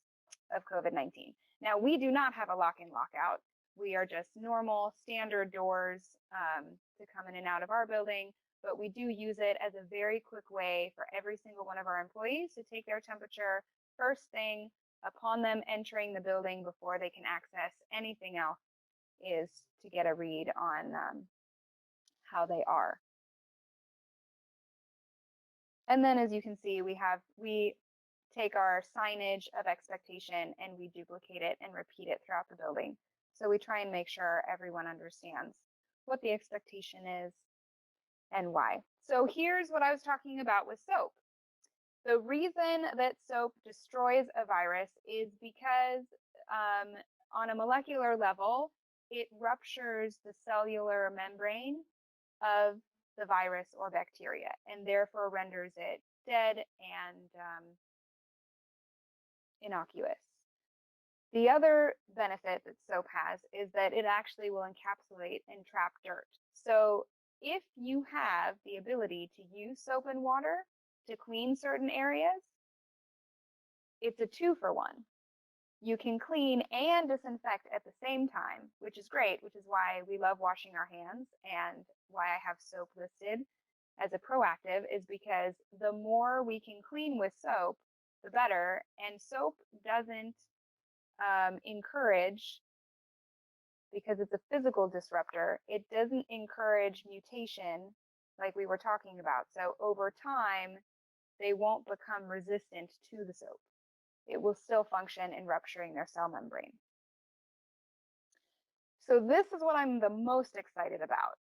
of COVID-19. Now, we do not have a lock-in, lock-out. We are just normal standard doors to come in and out of our building, but we do use it as a very quick way for every single one of our employees to take their temperature first thing upon them entering the building before they can access anything else, is to get a read on how they are. And then as you can see, we take our signage of expectation and we duplicate it and repeat it throughout the building. So we try and make sure everyone understands what the expectation is and why. So here's what I was talking about with soap. The reason that soap destroys a virus is because on a molecular level, it ruptures the cellular membrane of the virus or bacteria and therefore renders it dead and innocuous. The other benefit that soap has is that it actually will encapsulate and trap dirt. So if you have the ability to use soap and water to clean certain areas, it's a 2-for-1. You can clean and disinfect at the same time, which is great, which is why we love washing our hands and why I have soap listed as a proactive, is because the more we can clean with soap, the better. And soap doesn't encourage, because it's a physical disruptor, it doesn't encourage mutation like we were talking about. So over time, they won't become resistant to the soap. It will still function in rupturing their cell membrane. So this is what I'm the most excited about.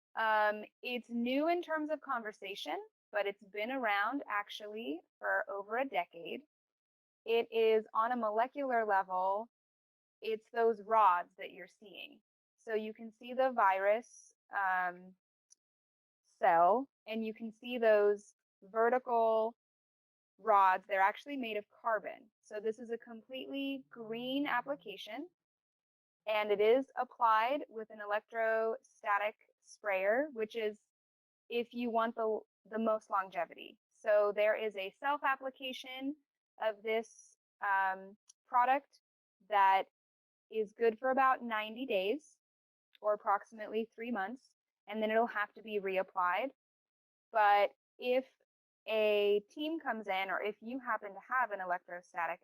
It's new in terms of conversation, but it's been around actually for over a decade. It is on a molecular level, it's those rods that you're seeing. So you can see the virus cell, and you can see those vertical rods. They're actually made of carbon. So this is a completely green application, and it is applied with an electrostatic sprayer, which is if you want the most longevity. So there is a self-application of this product that is good for about 90 days or approximately 3 months, and then it'll have to be reapplied. But if a team comes in, or if you happen to have an electrostatic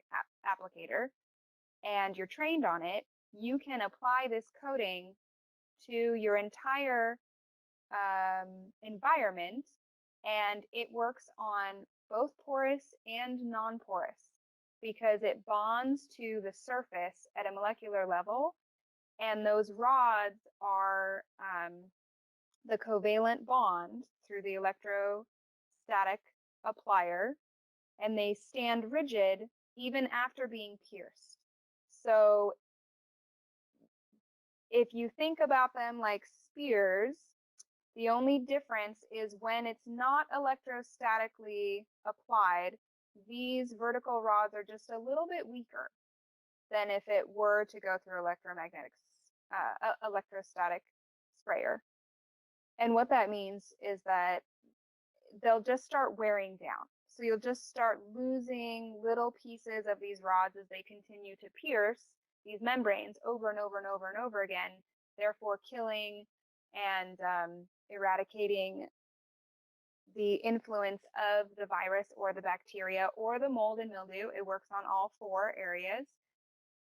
applicator and you're trained on it, you can apply this coating to your entire environment, and it works on both porous and non-porous because it bonds to the surface at a molecular level, and those rods are the covalent bond through the electrostatic applier, and they stand rigid even after being pierced. So if you think about them like spears, the only difference is when it's not electrostatically applied, these vertical rods are just a little bit weaker than if it were to go through electrostatic sprayer. And what that means is that they'll just start wearing down. So you'll just start losing little pieces of these rods as they continue to pierce these membranes over and over and over and over again, therefore killing and eradicating the influence of the virus or the bacteria or the mold and mildew. It works on all 4 areas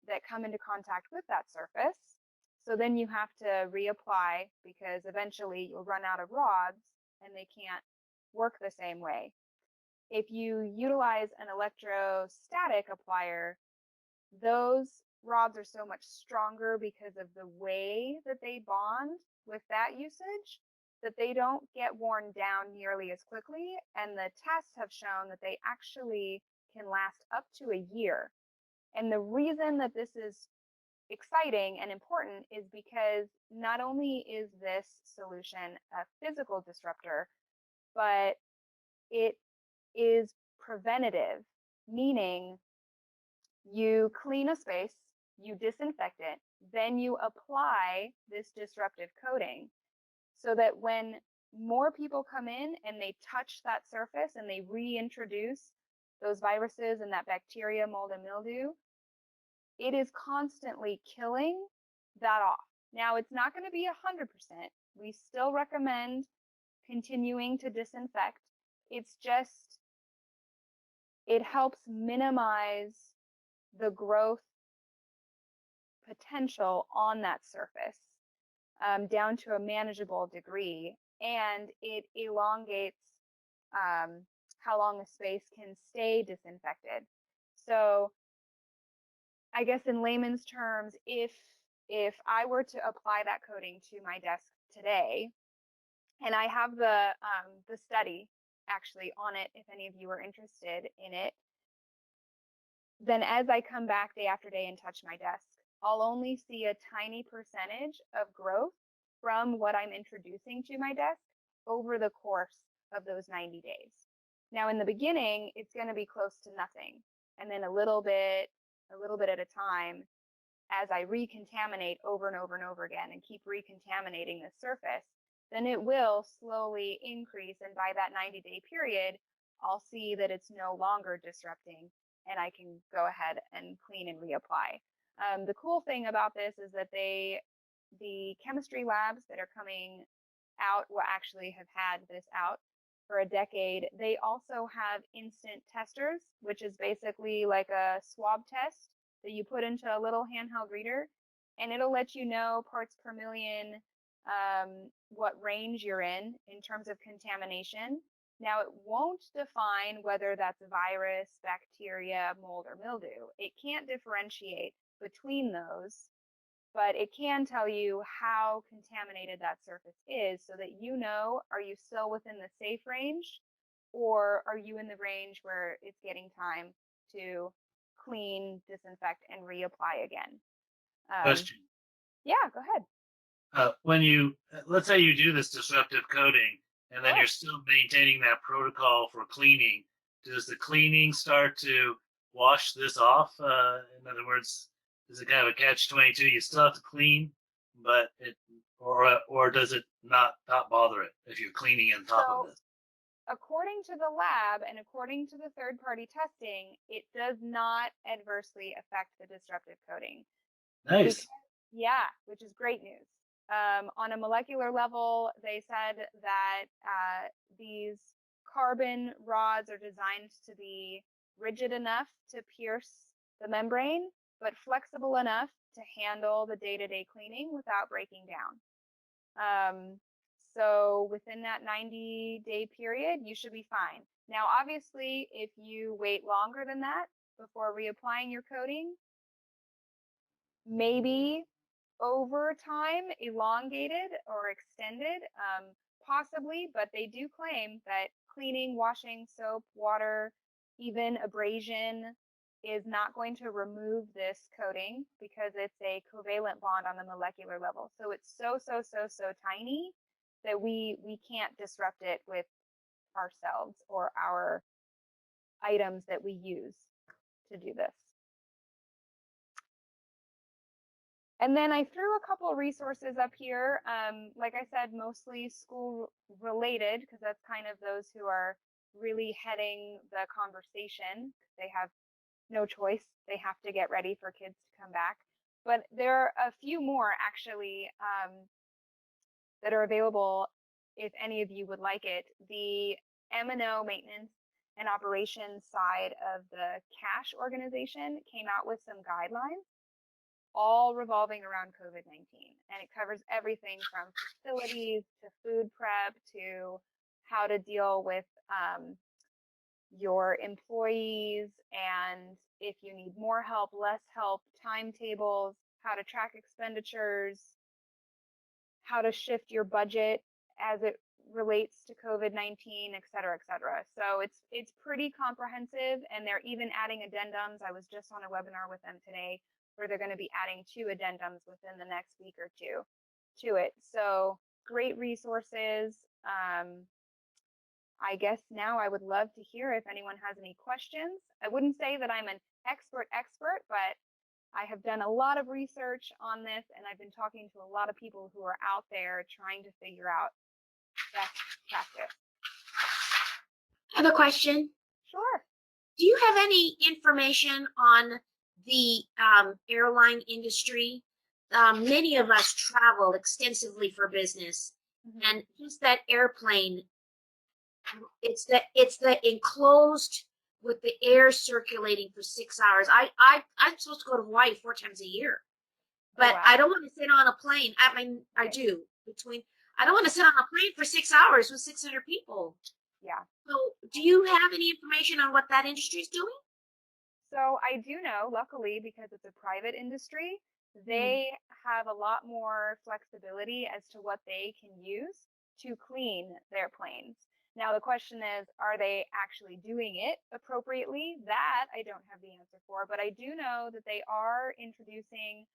that come into contact with that surface. So then you have to reapply because eventually you'll run out of rods and they can't work the same way. If you utilize an electrostatic applier, those rods are so much stronger because of the way that they bond with that usage that they don't get worn down nearly as quickly. And the tests have shown that they actually can last up to a year. And the reason that this is exciting and important is because not only is this solution a physical disruptor, but it is preventative, meaning you clean a space, you disinfect it, then you apply this disruptive coating so that when more people come in and they touch that surface and they reintroduce those viruses and that bacteria, mold, and mildew, it is constantly killing that off. Now, it's not going to be 100%. We still recommend continuing to disinfect. It's just, it helps minimize the growth potential on that surface down to a manageable degree, and it elongates how long a space can stay disinfected. So I guess in layman's terms, if I were to apply that coating to my desk today, and I have the study actually on it, if any of you are interested in it, then as I come back day after day and touch my desk, I'll only see a tiny percentage of growth from what I'm introducing to my desk over the course of those 90 days. Now, in the beginning, it's going to be close to nothing. And then a little bit at a time, as I recontaminate over and over and over again and keep recontaminating the surface, then it will slowly increase. And by that 90-day period, I'll see that it's no longer disrupting and I can go ahead and clean and reapply. The cool thing about this is that the chemistry labs that are coming out, will actually have had this out for a decade. They also have instant testers, which is basically like a swab test that you put into a little handheld reader, and it'll let you know parts per million what range you're in terms of contamination. Now, it won't define whether that's virus, bacteria, mold, or mildew. It can't differentiate between those, but it can tell you how contaminated that surface is so that you know, are you still within the safe range, or are you in the range where it's getting time to clean, disinfect, and reapply again. Question. Yeah, go ahead. When you, let's say you do this disruptive coating and then you're still maintaining that protocol for cleaning, does the cleaning start to wash this off? In other words, is it kind of a catch-22? You still have to clean, but or does it not bother it if you're cleaning on top of this? According to the lab and according to the third-party testing, it does not adversely affect the disruptive coating. Nice. Yeah, which is great news. On a molecular level, they said that these carbon rods are designed to be rigid enough to pierce the membrane, but flexible enough to handle the day-to-day cleaning without breaking down. So within that 90-day period, you should be fine. Now, obviously, if you wait longer than that before reapplying your coating, maybe over time elongated or extended, possibly, but they do claim that cleaning, washing, soap, water, even abrasion is not going to remove this coating because it's a covalent bond on the molecular level. So it's so tiny that we can't disrupt it with ourselves or our items that we use to do this. And then I threw a couple resources up here. Like I said, mostly school related, because that's kind of those who are really heading the conversation. They have no choice. They have to get ready for kids to come back. But there are a few more actually that are available if any of you would like it. The M&O maintenance and operations side of the cash organization came out with some guidelines, all revolving around COVID-19. And it covers everything from facilities to food prep to how to deal with your employees, and if you need more help, less help, timetables, how to track expenditures, how to shift your budget as it relates to COVID-19, et cetera, et cetera. So it's pretty comprehensive, and they're even adding addendums. I was just on a webinar with them today where they're going to be adding 2 addendums within the next week or 2 to it. So great resources. I guess now I would love to hear if anyone has any questions. I wouldn't say that I'm an expert, but I have done a lot of research on this, and I've been talking to a lot of people who are out there trying to figure out best practice. I have a question. Sure. Do you have any information on the airline industry? Many of us travel extensively for business, and just that airplane, it's the enclosed with the air circulating for 6 hours. I'm supposed to go to Hawaii 4 times a year, but wow. I don't want to sit on a plane. I mean, I do I don't want to sit on a plane for 6 hours with 600 people. Yeah. So do you have any information on what that industry is doing? So I do know, luckily, because it's a private industry, they have a lot more flexibility as to what they can use to clean their planes. Now, the question is, are they actually doing it appropriately? That I don't have the answer for, but I do know that they are introducing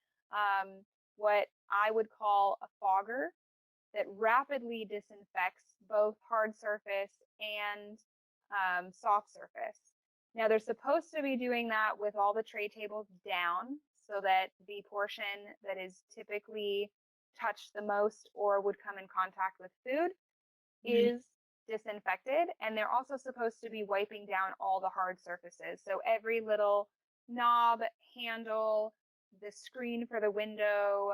what I would call a fogger that rapidly disinfects both hard surface and soft surface. Now, they're supposed to be doing that with all the tray tables down so that the portion that is typically touched the most or would come in contact with food is disinfected. And they're also supposed to be wiping down all the hard surfaces. So every little knob, handle, the screen for the window,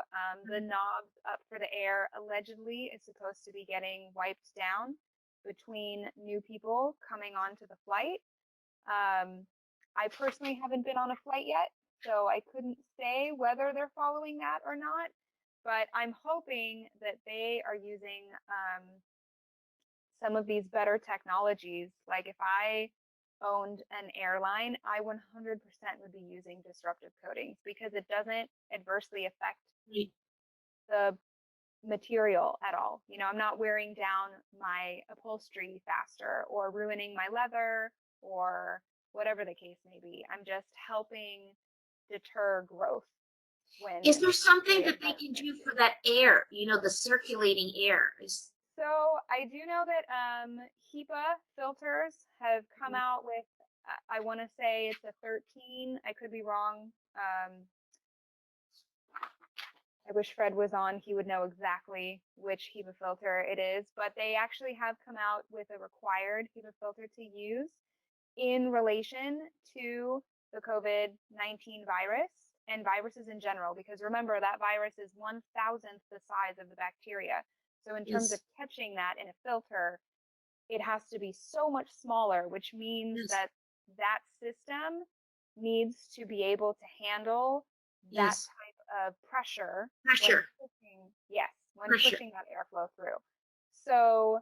the knobs up for the air, allegedly is supposed to be getting wiped down between new people coming onto the flight. I personally haven't been on a flight yet, so I couldn't say whether they're following that or not, but I'm hoping that they are using some of these better technologies. Like if I owned an airline, I 100% would be using disruptive coatings because it doesn't adversely affect the material at all. You know, I'm not wearing down my upholstery faster or ruining my leather or whatever the case may be. I'm just helping deter growth. Is there something that they can do for that air, the circulating air? So I do know that HEPA filters have come out with, I want to say it's a 13. I could be wrong. I wish Fred was on. He would know exactly which HEPA filter it is, but they actually have come out with a required HEPA filter to use in relation to the COVID-19 virus and viruses in general, because remember that virus is 1,000th the size of the bacteria. So in terms of catching that in a filter, it has to be so much smaller, which means that that system needs to be able to handle that type of pressure. When pushing that airflow through. So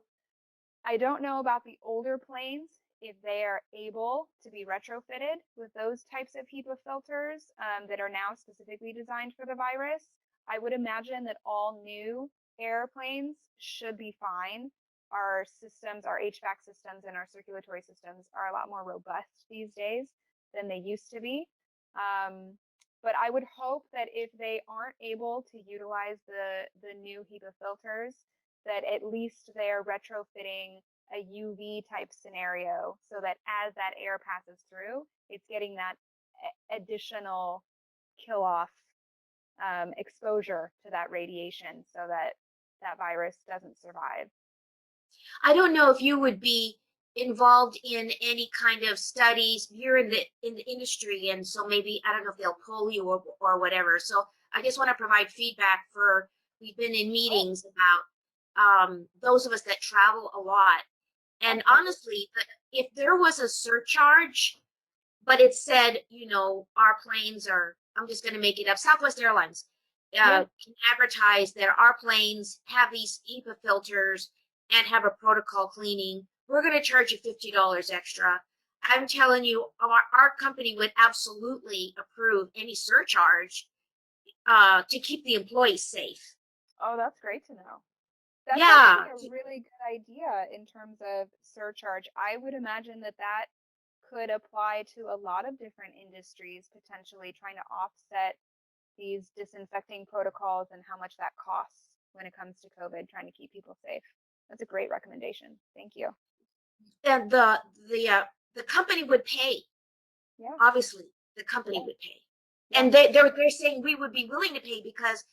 I don't know about the older planes, if they are able to be retrofitted with those types of HEPA filters that are now specifically designed for the virus. I would imagine that all new airplanes should be fine. our systems, our HVAC systems and our circulatory systems are a lot more robust these days than they used to be. But I would hope that if they aren't able to utilize the new HEPA filters, that at least they're retrofitting a UV type scenario so that as that air passes through, it's getting that additional kill off exposure to that radiation so that that virus doesn't survive. I don't know if you would be involved in any kind of studies. You're in the industry, and so maybe I don't know if they'll pull you or whatever. So I just want to provide feedback for. We've been in meetings about those of us that travel a lot, and honestly, if there was a surcharge, but it said, you know, our planes are. I'm just going to make it up. Southwest Airlines can advertise that our planes have these HEPA filters and have a protocol cleaning. We're going to charge you $50 extra. I'm telling you, our company would absolutely approve any surcharge to keep the employees safe. Oh, that's great to know. That's Yeah. actually a really good idea in terms of surcharge. I would imagine that that could apply to a lot of different industries, potentially trying to offset these disinfecting protocols and how much that costs when it comes to COVID, trying to keep people safe. That's a great recommendation. Thank you. And the company would pay. Yeah. Obviously, the company would pay. Yeah. And they're saying we would be willing to pay because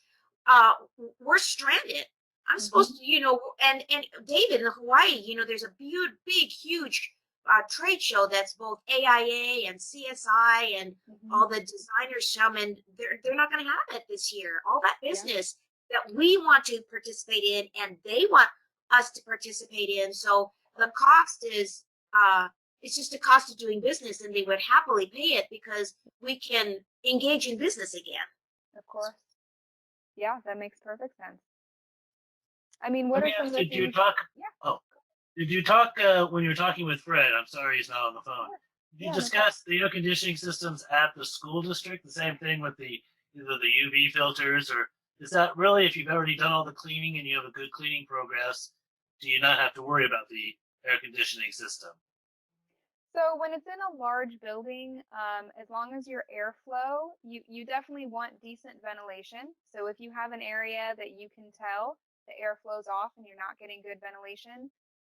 we're stranded. I'm supposed to, you know, and David in Hawaii, you know, there's a big, huge trade show that's both AIA and CSI and all the designers come, and they're not going to have it this year. All that business that we want to participate in, and they want us to participate in. So the cost is it's just a cost of doing business, and they would happily pay it because we can engage in business again. Of course. Yeah, that makes perfect sense. I mean, what are some of the Did you things? talk? Yeah. Oh, did you talk when you were talking with Fred? I'm sorry he's not on the phone. Did you discuss the air conditioning systems at the school district? The same thing with the either the UV filters, or is that really, if you've already done all the cleaning and you have a good cleaning progress, do you not have to worry about the air conditioning system? So when it's in a large building, as long as your airflow, you definitely want decent ventilation. So if you have an area that you can tell the airflow's off and you're not getting good ventilation,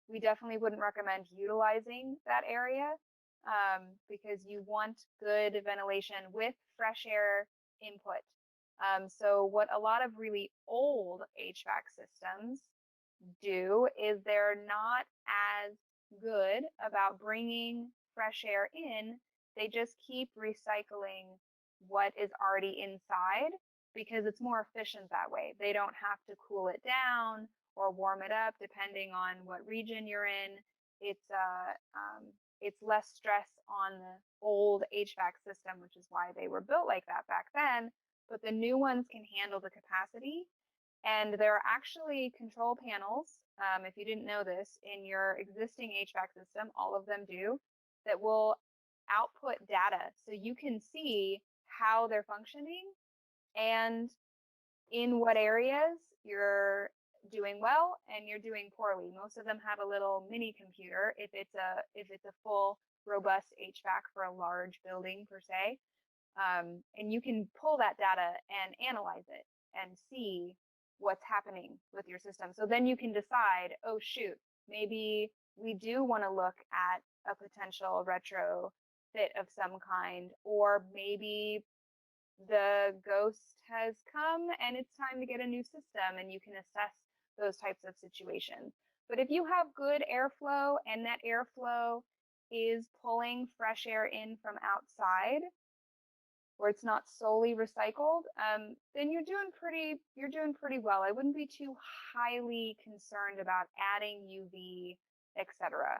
we definitely wouldn't recommend utilizing that area because you want good ventilation with fresh air input. So what a lot of really old HVAC systems do is they're not as good about bringing fresh air in. They just keep recycling what is already inside because it's more efficient that way. They don't have to cool it down or warm it up depending on what region you're in. It's less stress on the old HVAC system, which is why they were built like that back then. But the new ones can handle the capacity. And there are actually control panels, if you didn't know this, in your existing HVAC system, all of them do, that will output data. So you can see how they're functioning and in what areas you're doing well and you're doing poorly. Most of them have a little mini computer if it's a full robust HVAC for a large building per se. And you can pull that data and analyze it and see what's happening with your system. So then you can decide, oh shoot, maybe we do want to look at a potential retrofit of some kind, or maybe the ghost has come and it's time to get a new system, and you can assess those types of situations. But if you have good airflow and that airflow is pulling fresh air in from outside, where it's not solely recycled, then you're doing pretty well. I wouldn't be too highly concerned about adding UV, etc.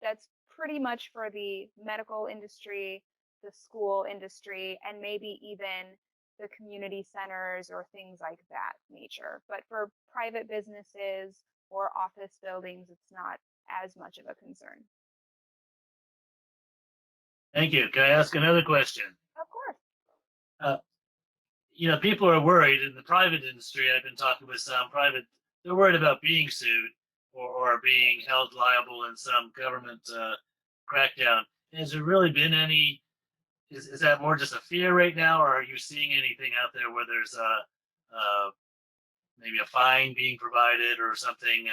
That's pretty much for the medical industry, the school industry, and maybe even the community centers or things like that nature. But for private businesses or office buildings, it's not as much of a concern. Thank you. Can I ask another question? Of course. People are worried in the private industry. I've been talking with some private, they're worried about being sued or are being held liable in some government crackdown. Has there really been any? Is that more just a fear right now, or are you seeing anything out there where there's maybe a fine being provided or something?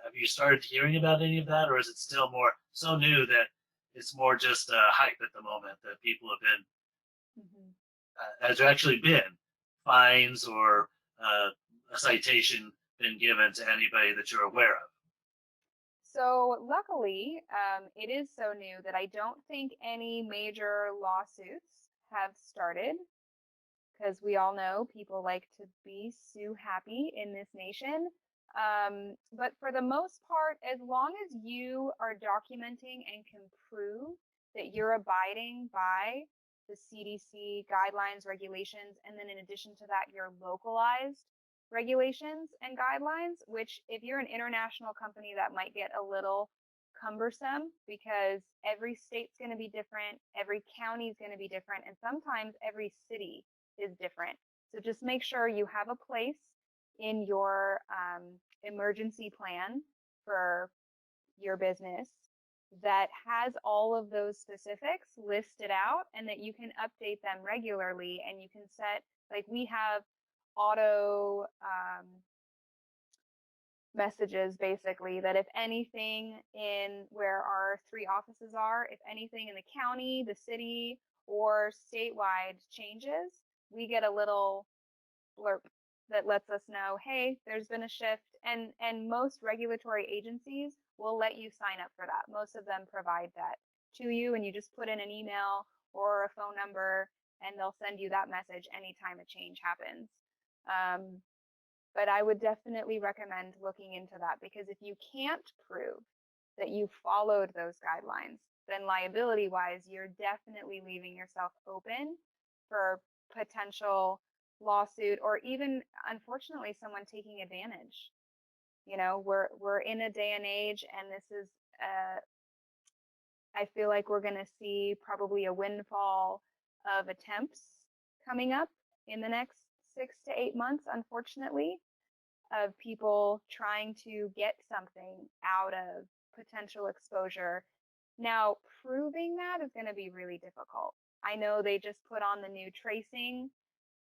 Have you started hearing about any of that, or is it still more so new that it's more just hype at the moment that people have been? Mhm. Has there actually been fines or a citation been given to anybody that you're aware of? So luckily, it is so new that I don't think any major lawsuits have started, because we all know people like to be sue happy in this nation. But for the most part, as long as you are documenting and can prove that you're abiding by the CDC guidelines, regulations, and then in addition to that, your localized regulations and guidelines, which if you're an international company, that might get a little cumbersome because every state's going to be different, every county is going to be different, and sometimes every city is different. So just make sure you have a place in your emergency plan for your business that has all of those specifics listed out and that you can update them regularly, and you can set, like, we have auto messages basically that if anything in where our 3 offices are, if anything in the county, the city, or statewide changes, we get a little blurb that lets us know, hey, there's been a shift. And most regulatory agencies will let you sign up for that. Most of them provide that to you, and you just put in an email or a phone number and they'll send you that message anytime a change happens. But I would definitely recommend looking into that, because if you can't prove that you followed those guidelines, then liability wise, you're definitely leaving yourself open for potential lawsuit, or even unfortunately someone taking advantage. You know, we're in a day and age, and this is I feel like we're going to see probably a windfall of attempts coming up in the next 6 to 8 months, unfortunately, of people trying to get something out of potential exposure. Now, proving that is going to be really difficult. I know they just put on the new tracing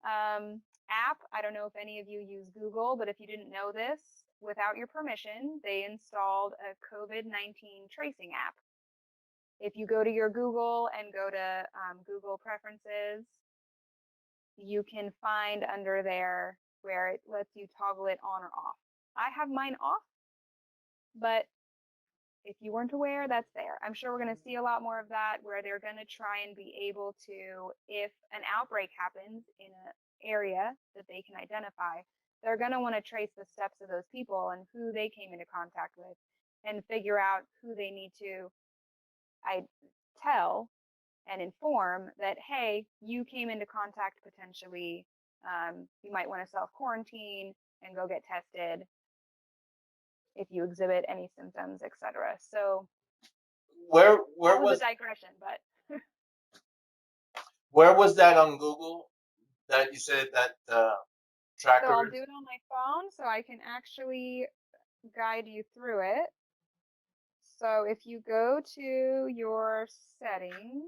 app. I don't know if any of you use Google, but if you didn't know this, without your permission, they installed a COVID-19 tracing app. If you go to your Google and go to Google preferences, you can find under there where it lets you toggle it on or off. I have mine off, but if you weren't aware, that's there. I'm sure we're going to see a lot more of that, where they're going to try and be able to, if an outbreak happens in an area that they can identify, they're going to want to trace the steps of those people and who they came into contact with, and figure out who they need to tell and inform that, hey, you came into contact potentially. You might want to self-quarantine and go get tested if you exhibit any symptoms, etc. So Where that was was a digression, but where was that on Google that you said that so tracker I'll is? do it on my phone so I can actually guide you through it. So if you go to your settings,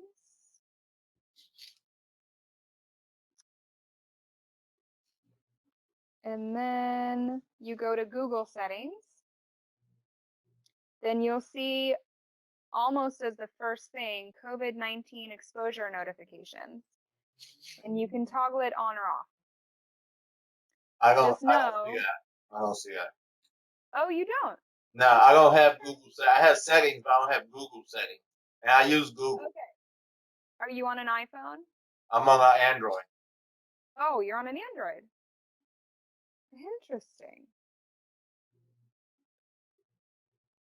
and then you go to Google settings, then you'll see almost as the first thing, COVID-19 exposure notifications. And you can toggle it on or off. Just I don't know. see that. I don't see that. Oh, you don't? No, I don't have Google. I have settings, but I don't have Google settings. And I use Google. Okay. Are you on an iPhone? I'm on an Android. Oh, you're on an Android. Interesting.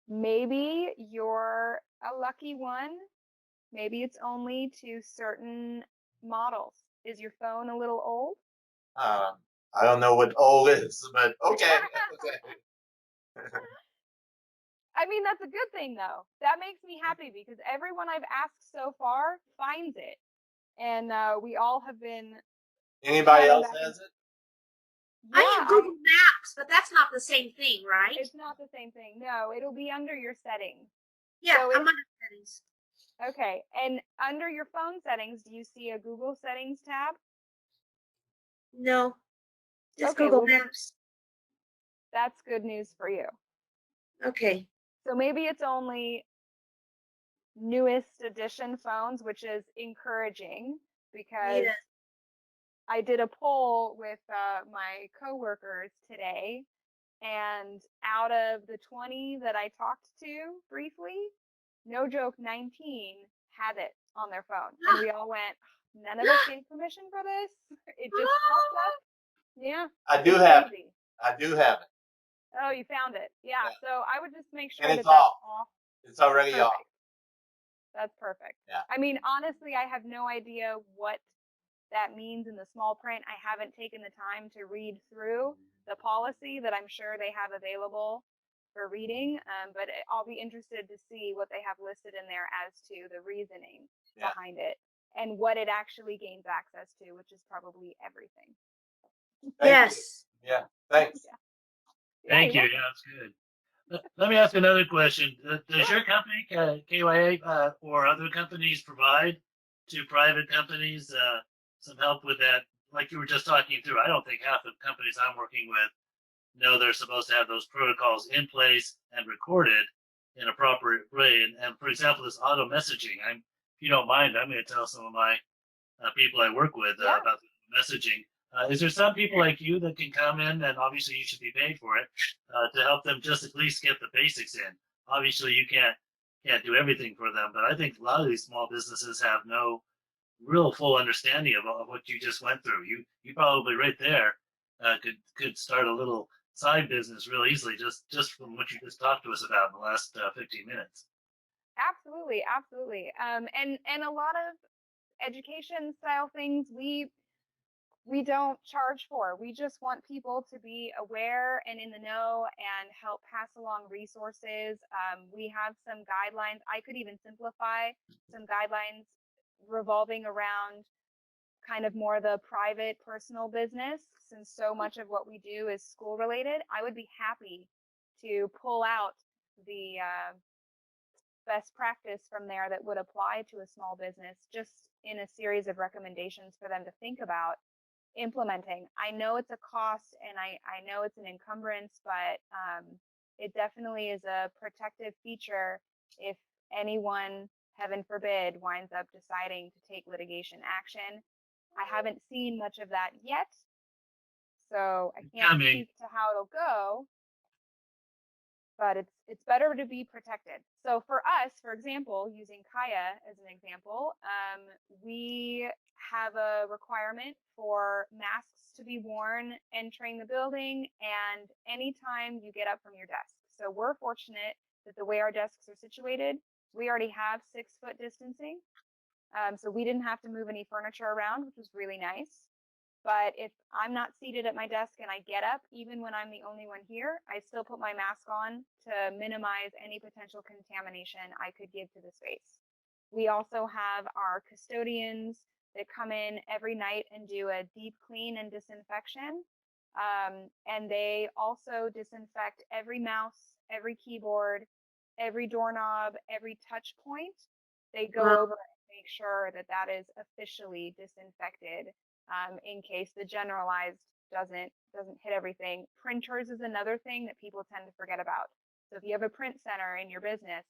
Maybe you're a lucky one. Maybe it's only to certain models. Is your phone a little old? I don't know what old is, but okay. Okay. I mean, that's a good thing, though. That makes me happy because everyone I've asked so far finds it. And we all have been Anybody chatting else back has it? I yeah, use Google Maps. apps, but that's not the same thing, right? It's not the same thing. No, it'll be under your settings. Yeah, so I'm under settings. Okay, and under your phone settings, do you see a Google settings tab? No, just Okay, Google well, Maps. that's good news for you. Okay. So maybe it's only newest edition phones, which is encouraging because Yeah. I did a poll with my coworkers today, and out of the 20 that I talked to briefly, no joke, 19 had it on their phone. And we all went, none of us gave permission for this. It just popped up. Yeah. I do it's have it. crazy. I do have it. Oh, you found it. Yeah. Yeah. So I would just make sure And that it's that's off. off. It's already off. Perfect. That's perfect. Yeah. I mean, honestly, I have no idea what that means in the small print. I haven't taken the time to read through the policy that I'm sure they have available for reading, but I'll be interested to see what they have listed in there as to the reasoning behind it and what it actually gains access to, which is probably everything. Yes. Yeah. Thanks. Thank you. you're Yeah, that's good. Let me ask another question. Does your company, KYA, or other companies provide to private companies some help with that? Like you were just talking through, I don't think half the companies I'm working with know they're supposed to have those protocols in place and recorded in a proper way. And for example, this auto messaging, if you don't mind, I'm going to tell some of my people I work with Yeah. about messaging. Is there some people like you that can come in, and obviously you should be paid for it, to help them just at least get the basics in? Obviously you can't do everything for them, but I think a lot of these small businesses have no real full understanding of what you just went through. You probably right there could start a little side business real easily just from what you just talked to us about in the last 15 minutes. Absolutely, absolutely. And a lot of education style things we don't charge for. We just want people to be aware and in the know and help pass along resources. We have some guidelines. I could even simplify some guidelines revolving around kind of more the private personal business, since so much of what we do is school related. I would be happy to pull out the best practice from there that would apply to a small business, just in a series of recommendations for them to think about implementing. I know it's a cost and I know it's an encumbrance, but it definitely is a protective feature if anyone, heaven forbid, winds up deciding to take litigation action. I haven't seen much of that yet, so I can't speak to how it'll go, but it's better to be protected. So for us, for example, using Kaya as an example, we have a requirement for masks to be worn entering the building and anytime you get up from your desk. So we're fortunate that the way our desks are situated, we already have 6-foot distancing. So we didn't have to move any furniture around, which was really nice. But if I'm not seated at my desk and I get up, even when I'm the only one here, I still put my mask on to minimize any potential contamination I could give to the space. We also have our custodians that come in every night and do a deep clean and disinfection. And they also disinfect every mouse, every keyboard, every doorknob, every touch point. They go over and make sure that that is officially disinfected. In case the generalized doesn't hit everything. Printers is another thing that people tend to forget about. So if you have a print center in your business,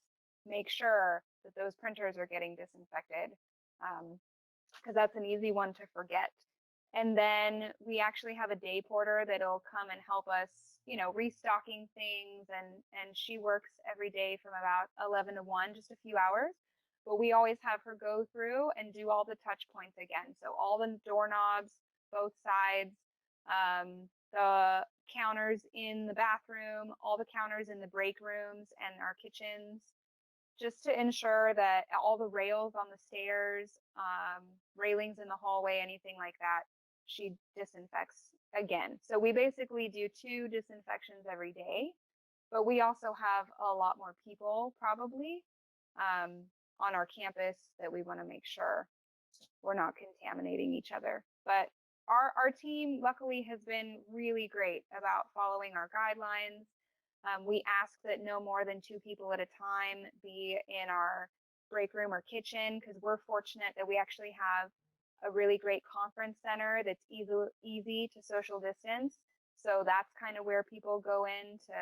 make sure that those printers are getting disinfected, because that's an easy one to forget. And then we actually have a day porter that'll come and help us, restocking things, and she works every day from about 11 to 1, just a few hours. But we always have her go through and do all the touch points again. So all the doorknobs, both sides, the counters in the bathroom, all the counters in the break rooms and our kitchens, just to ensure that all the rails on the stairs, railings in the hallway, anything like that, she disinfects again. So we basically do 2 disinfections every day, but we also have a lot more people probably on our campus that we want to make sure we're not contaminating each other. But our team luckily has been really great about following our guidelines. We ask that no more than 2 people at a time be in our break room or kitchen because we're fortunate that we actually have a really great conference center that's easy to social distance. So that's kind of where people go in to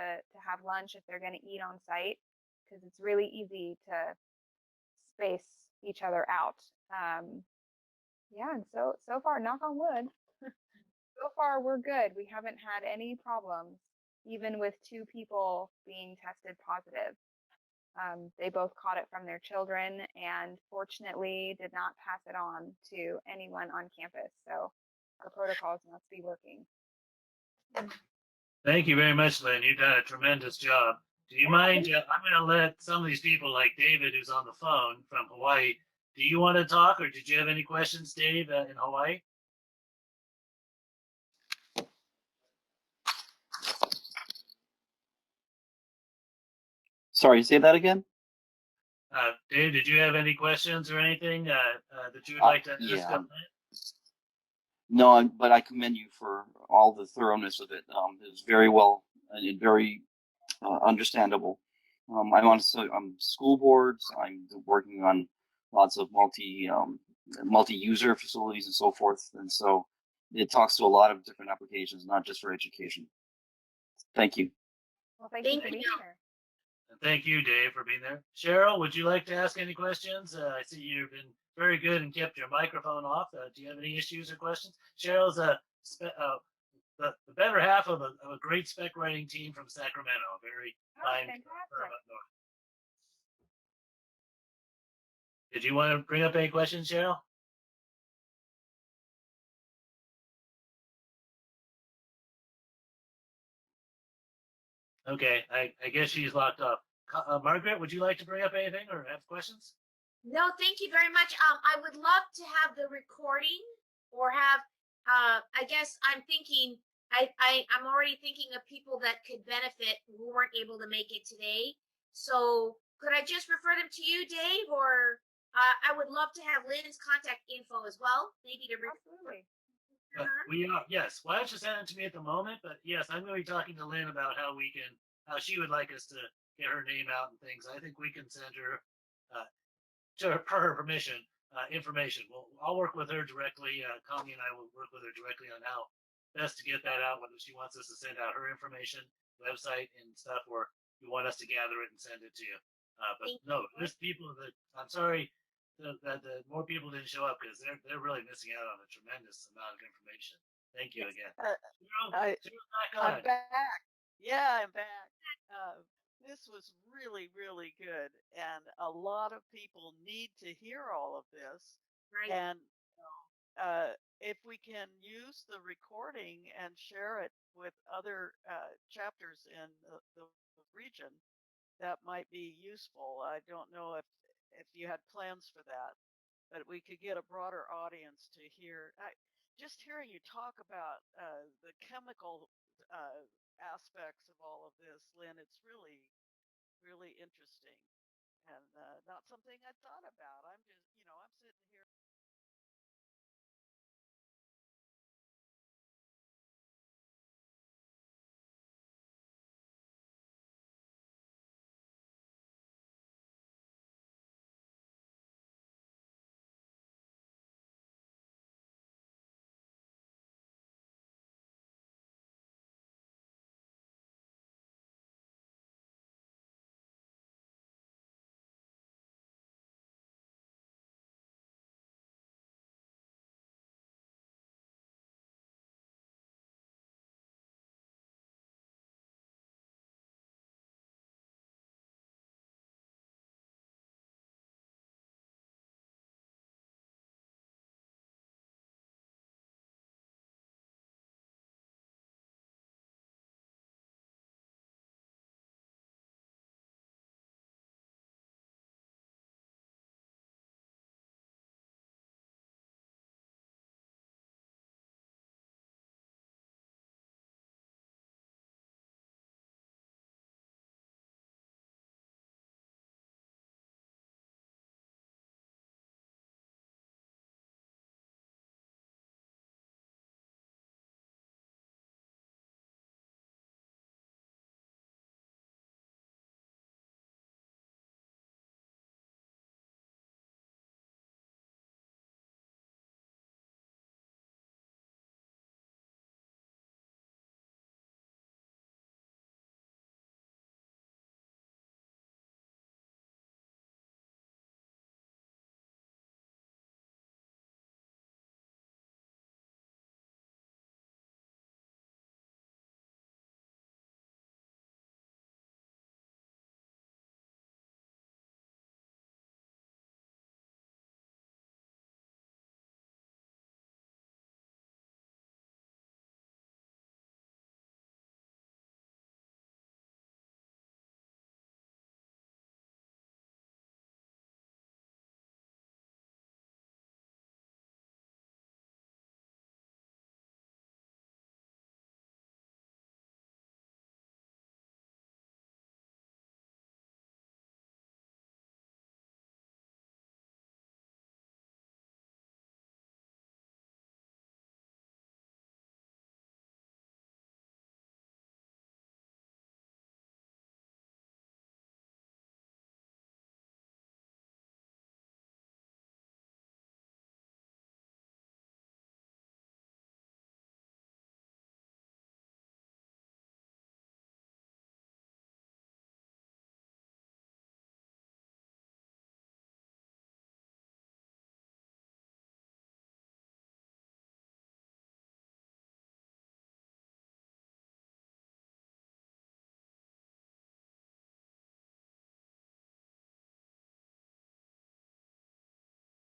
have lunch if they're going to eat on site because it's really easy to space each other out. Yeah, and so far, knock on wood, so far we're good. We haven't had any problems, even with 2 people being tested positive. They both caught it from their children and fortunately did not pass it on to anyone on campus. So our protocols must be working. Thank you very much, Lynn. You've done a tremendous job. Do you mind? I'm going to let some of these people, like David, who's on the phone from Hawaii. Do you want to talk, or did you have any questions, Dave, in Hawaii? Sorry, say that again. Dave, did you have any questions or anything that you would like to ask? Yeah. Lynn? No, but I commend you for all the thoroughness of it. It was very well and very understandable. I'm on school boards. I'm working on lots of multi-user facilities and so forth, and so it talks to a lot of different applications, not just for education. Thank you. Well, thank you Thank for being you. here. And thank you, Dave, for being there. Cheryl, would you like to ask any questions? I see you've been very good and kept your microphone off. Do you have any issues or questions? Cheryl's the better half of a great spec writing team from Sacramento. A very fine firm Fantastic. up north. Did you want to bring up any questions, Cheryl? Okay, I guess she's locked up. Margaret, would you like to bring up anything or have questions? No, thank you very much. I would love to have the recording or have, I guess I'm thinking, I'm already thinking of people that could benefit who weren't able to make it today. So could I just refer them to you, Dave, or I would love to have Lynn's contact info as well, maybe to Absolutely. We are, yes. Why don't you send it to me at the moment? But yes, I'm going to be talking to Lynn about how she would like us to get her name out and things. I think we can send her, per her permission, information. I'll work with her directly. Connie and I will work with her directly on how best to get that out, whether she wants us to send out her information, website and stuff, or you want us to gather it and send it to you. But no, there's people that, I'm sorry, that more people didn't show up because they're really missing out on a tremendous amount of information. Thank you again. Cheryl's back on. I'm back. Yeah, I'm back. This was really, really good, and a lot of people need to hear all of this. Right. And if we can use the recording and share it with other chapters in the region, that might be useful. I don't know if you had plans for that, but we could get a broader audience to hear. Just hearing you talk about the chemical aspects of all of this, Lynn, it's really, really interesting and not something I thought about. I'm just, I'm sitting here.